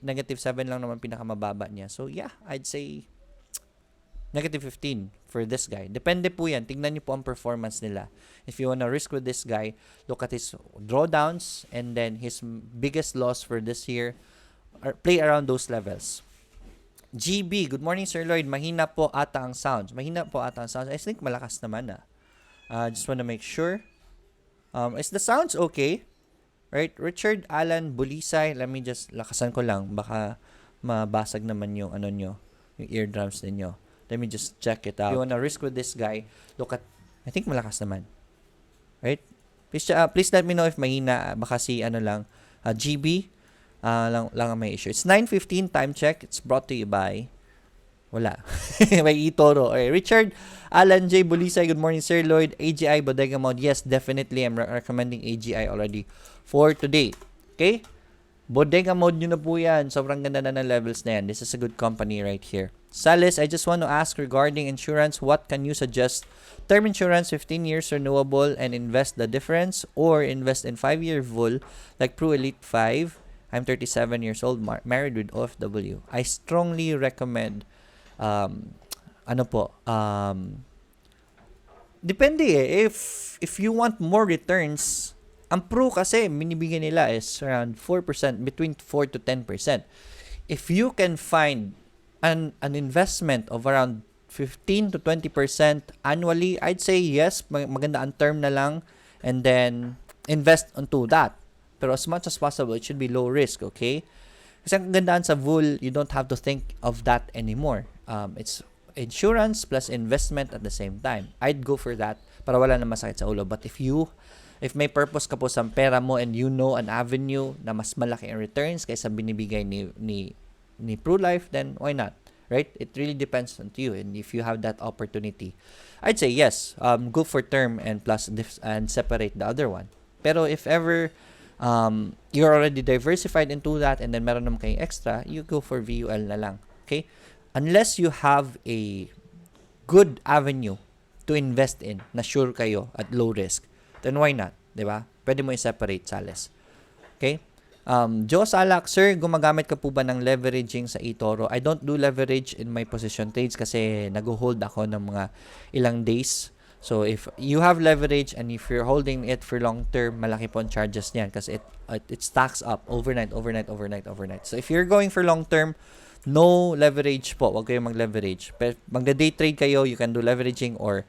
negative 7 lang naman pinakamababa niya. So yeah, I'd say negative 15 for this guy. Depende po yan. Tingnan niyo po ang performance nila. If you wanna risk with this guy, look at his drawdowns and then his biggest loss for this year. Play around those levels. GB, good morning Sir Lloyd. Mahina po ata ang sounds. I think malakas naman just want to make sure. Is the sounds okay? Right? Richard Alan Bulisay. Let me just lakasan ko lang. Baka mabasag naman yung yung eardrums ninyo. Let me just check it out. If you wanna risk with this guy, look at, I think malakas naman. Right? Please let me know if mahina. Baka si GB. Lang ang may issue. It's 9:15 time check. It's brought to you by wala. By eToro. Okay. Richard Alan J. Bulisay, good morning Sir Lloyd. AGI Bodega Mode. Yes, definitely. I'm recommending AGI already for today. Okay? Bodega Mode nyo na po yan. Sobrang ganda na ng levels na yan. This is a good company right here. Salis, I just want to ask regarding insurance, what can you suggest? Term insurance, 15 years renewable and invest the difference, or invest in 5-year VUL like Pro Elite 5. I'm 37 years old, married with OFW. I strongly recommend, depende If you want more returns, ang Pro kasi, minibigyan nila is around 4%, between 4 to 10%. If you can find an investment of around 15 to 20% annually, I'd say yes, maganda ang term na lang, and then invest onto that. Pero as much as possible, it should be low risk, okay? Kasi ang gandaan sa VUL, you don't have to think of that anymore. It's insurance plus investment at the same time. I'd go for that para wala na masakit sa ulo. But if may purpose ka po sa pera mo and you know an avenue na mas malaki ang returns kaysa binibigay ni Pro Life, then why not? right? It really depends on you, and if you have that opportunity, I'd say yes, go for term and plus and separate the other one. Pero if ever you're already diversified into that and then meron naman kayong extra, you go for VUL na lang. Okay? Unless you have a good avenue to invest in na sure kayo at low risk, then why not? Diba? Pwede mo i-separate sales. Okay? Joe Salak, sir, gumagamit ka po ba ng leveraging sa eToro? I don't do leverage in my position trades kasi nag-hold ako ng mga ilang days. So, if you have leverage and if you're holding it for long term, malaki po ang charges niyan kasi it stacks up overnight. So, if you're going for long term, no leverage po. Huwag kayong mag-leverage. Pero magda-day trade kayo, you can do leveraging, or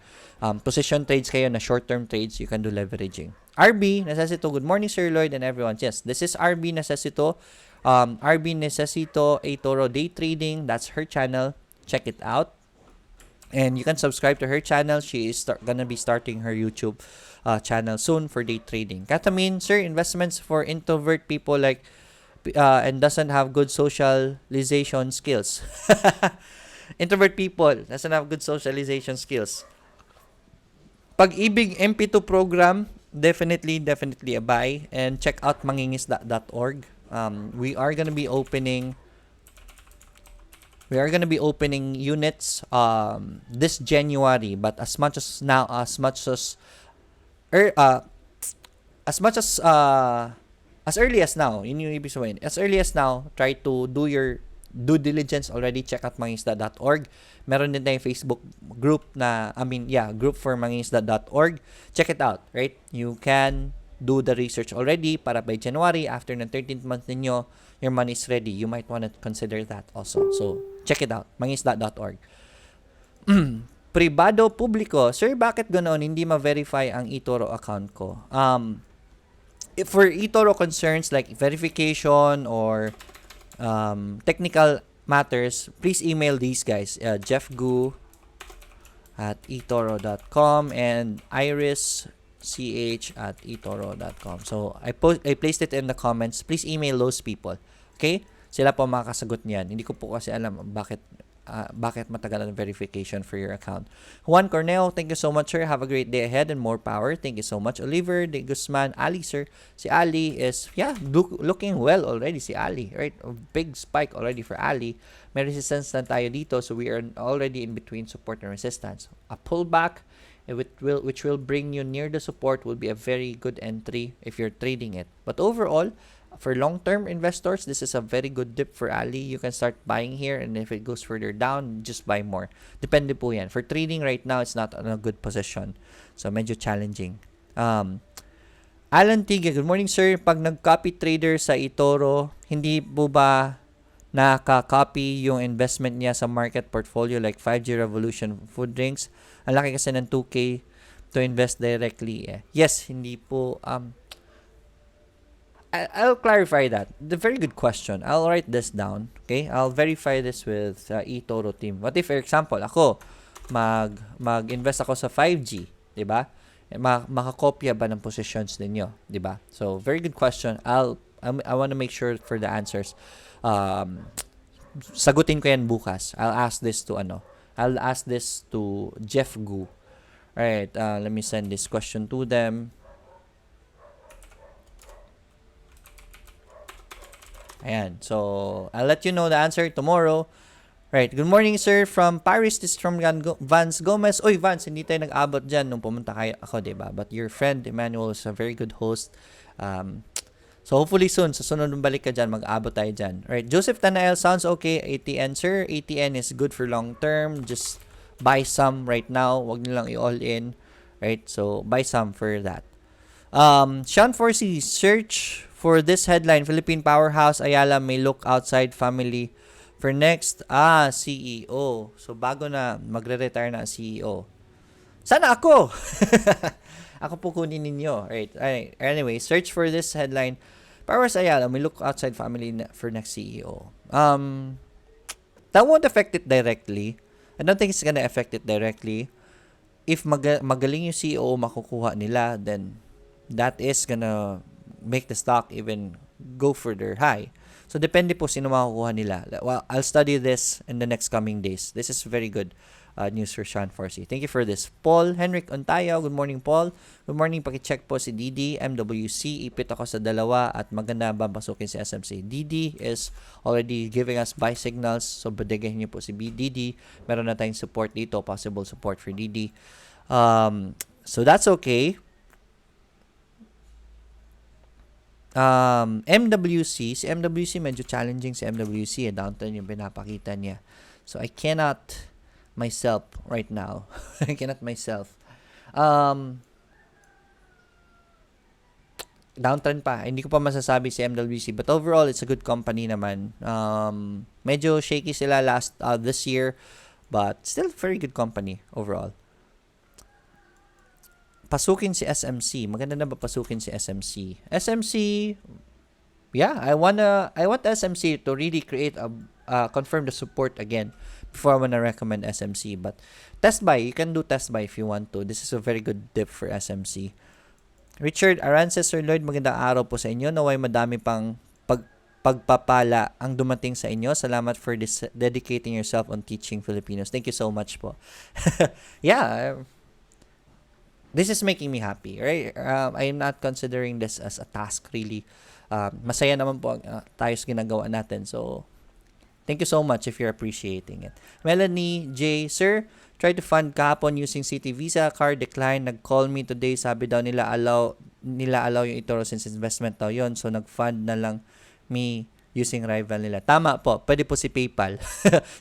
position trades kayo na short-term trades, you can do leveraging. RB Necesito, good morning Sir Lloyd and everyone. Yes, this is RB Necesito. RB Necesito eToro Day Trading. That's her channel. Check it out. And you can subscribe to her channel. She is gonna be starting her YouTube channel soon for day trading. Katamine, sir, investments for introvert people like and doesn't have good socialization skills. Introvert people doesn't have good socialization skills. Pag-ibig MP2 program, definitely a buy, and check out mangingisda.org. We are gonna be opening units this January, but as early as now, yun yung ibig sabihin. As early as now, try to do your due diligence already. Check out mangingisda.org. Meron din tayong Facebook group group for mangingisda.org. Check it out, right? You can do the research already para by January, after ng 13th month ninyo, your money is ready. You might want to consider that also. So, check it out. mangingisda.org. Privado publiko. Sir, bakit ganoon hindi ma-verify ang eToro account ko? If for eToro concerns like verification or technical matters, please email these guys, Jeff Gu at eToro.com and IrisCH@eToro.com. So I placed it in the comments. Please email those people. Okay? Sila po makakasagot niyan. Hindi ko po kasi alam bakit matagal ang verification for your account. Juan Corneo, thank you so much, sir. Have a great day ahead and more power. Thank you so much. Oliver De Guzman, Ali, sir. Si Ali is, looking well already. Si Ali, right? A big spike already for Ali. May resistance na tayo dito, so we are already in between support and resistance. A pullback, which will bring you near the support, will be a very good entry if you're trading it. But overall, for long-term investors, this is a very good dip for Ali. You can start buying here, and if it goes further down, just buy more. Depende po yan. For trading right now, it's not in a good position. So, medyo challenging. Alan Tiga, good morning, sir. Pag nag-copy trader sa eToro, hindi po ba naka-copy yung investment niya sa market portfolio like 5G Revolution Food Drinks? Ang laki kasi ng 2K to invest directly. Yes, hindi po. I'll clarify that. The very good question. I'll write this down. Okay? I'll verify this with eToro team. What if, for example, ako, mag-invest ako sa 5G, di ba? Makakopya ba ng positions ninyo, di ba? So, very good question. I want to make sure for the answers. Sagutin ko yan bukas. I'll ask this to Jeff Gu. Alright, let me send this question to them. Ayan. So, I'll let you know the answer tomorrow. Right. Good morning, sir. From Paris, this is from Vance Gomez. Oy, Vance, hindi tayo nag-abot dyan nung pumunta ako, diba? But your friend, Emmanuel, is a very good host. So, hopefully soon, sa sunod ng balik ka dyan, mag-abot tayo dyan. Right. Joseph Tanael, sounds okay. ATN, sir. ATN is good for long term. Just buy some right now. Huwag nyo lang i-all in. Right. So, buy some for that. Sean Forsey, search for this headline, Philippine Powerhouse Ayala may look outside family for next CEO. So bago na magre-retire na CEO. Sana ako. Ako po kunin ninyo. Right. Anyway, search for this headline, Powerhouse Ayala may look outside family for next CEO. That won't affect it directly. I don't think it's gonna affect it directly. If magaling yung CEO makukuha nila, then that is gonna make the stock even go further high. So, depende po sino makukuha nila. Well, I'll study this in the next coming days. This is very good news for Sean Forsey. Thank you for this. Paul Henrik Ontayo. Good morning, Paul. Good morning. Pakicheck po si Didi, MWC. Ipit ako sa dalawa at maganda babasukin si SMC. Didi is already giving us buy signals. So, badigahin niyo po si Didi. Meron na tayong support dito. Possible support for Didi. So, that's okay. MWC, si MWC medyo challenging si MWC, downturn yung pinapakita niya. So I cannot myself right now. I cannot myself. Downturn pa. Hindi ko pa masasabi si MWC, but overall it's a good company naman. Medyo shaky sila this year, but still very good company overall. Pasukin si SMC. Maganda na ba pasukin si SMC? SMC, yeah, I want SMC to really create confirm the support again before I wanna recommend SMC. But test buy, you can do test buy if you want to. This is a very good dip for SMC. Richard Arances, Sir Lloyd, magandang araw po sa inyo. Naway madami pang pagpapala ang dumating sa inyo. Salamat for dedicating yourself on teaching Filipinos. Thank you so much po. Yeah, this is making me happy, right? I am not considering this as a task, really. Masaya naman po tayo sa ginagawa natin. So, thank you so much if you're appreciating it. Melanie J. Sir, try to fund kahapon using Citi Visa. CAR decline. Nag-call me today. Sabi daw nila allow yung eToro since investment daw yon. So, nag-fund na lang me using rival nila. Tama po. Pwede po si PayPal.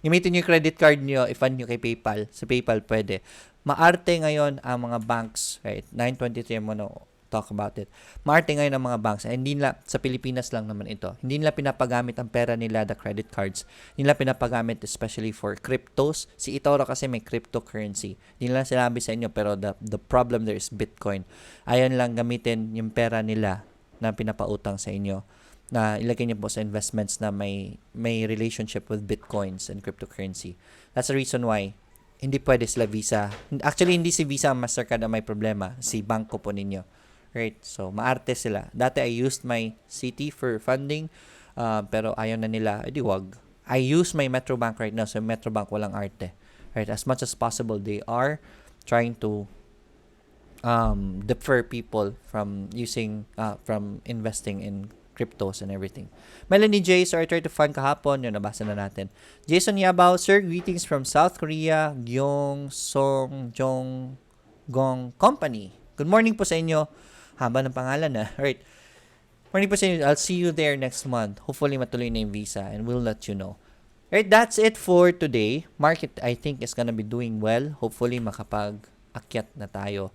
Gamitin yung credit card nyo, i-fund nyo kay PayPal. Sa PayPal pwede. Maarte ngayon ang mga banks, right? 9:23 mo na talk about it. Maarte ngayon ang mga banks. Hindi nila, sa Pilipinas lang naman ito. Hindi nila pinapagamit ang pera nila, the credit cards. Hindi nila pinapagamit especially for cryptos. Si eToro kasi may cryptocurrency. Hindi nila sinabi sa inyo, pero the problem there is Bitcoin. Ayon lang gamitin yung pera nila na pinapautang sa inyo, na ilagay niyo po sa investments na may relationship with Bitcoins and cryptocurrency. That's the reason why hindi pwede sila Visa. Actually, hindi si Visa ang Mastercard ang may problema. Si banko po ninyo. Right? So, maarte sila. Dati, I used my Citi for funding. Pero ayaw na nila. Edi wag. I use my Metrobank right now. So, Metrobank walang arte. Right? As much as possible, they are trying to defer people from investing in cryptos and everything. Melanie J. So I tried to fund kahapon. Yun, nabasa na natin. Jason Yabao, Sir, greetings from South Korea. Gyeongsong Jonggong Company. Good morning po sa inyo. Haba ng pangalan na. Right. Morning po sa inyo. I'll see you there next month. Hopefully matuloy na yung visa and we'll let you know. Right, that's it for today. Market, I think, is gonna be doing well. Hopefully makapag-akyat na tayo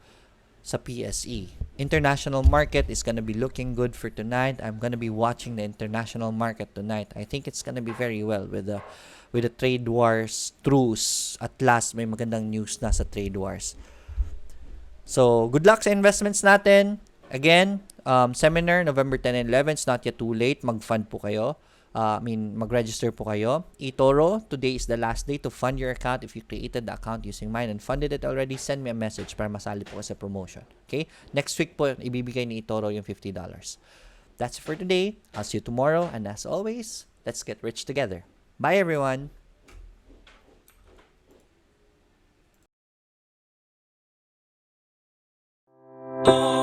sa PSE. International market is gonna be looking good for tonight. I'm gonna be watching the international market tonight. I think it's gonna be very well with the trade wars truce. At last, may magandang news na sa trade wars. So, good luck sa investments natin. Again, seminar November 10 and 11. It's not yet too late. Mag-fund po kayo. Mag-register po kayo. eToro, today is the last day to fund your account. If you created the account using mine and funded it already, send me a message para masali po sa promotion. Okay? Next week po, ibibigay ni eToro yung $50. That's it for today. I'll see you tomorrow. And as always, let's get rich together. Bye, everyone. Oh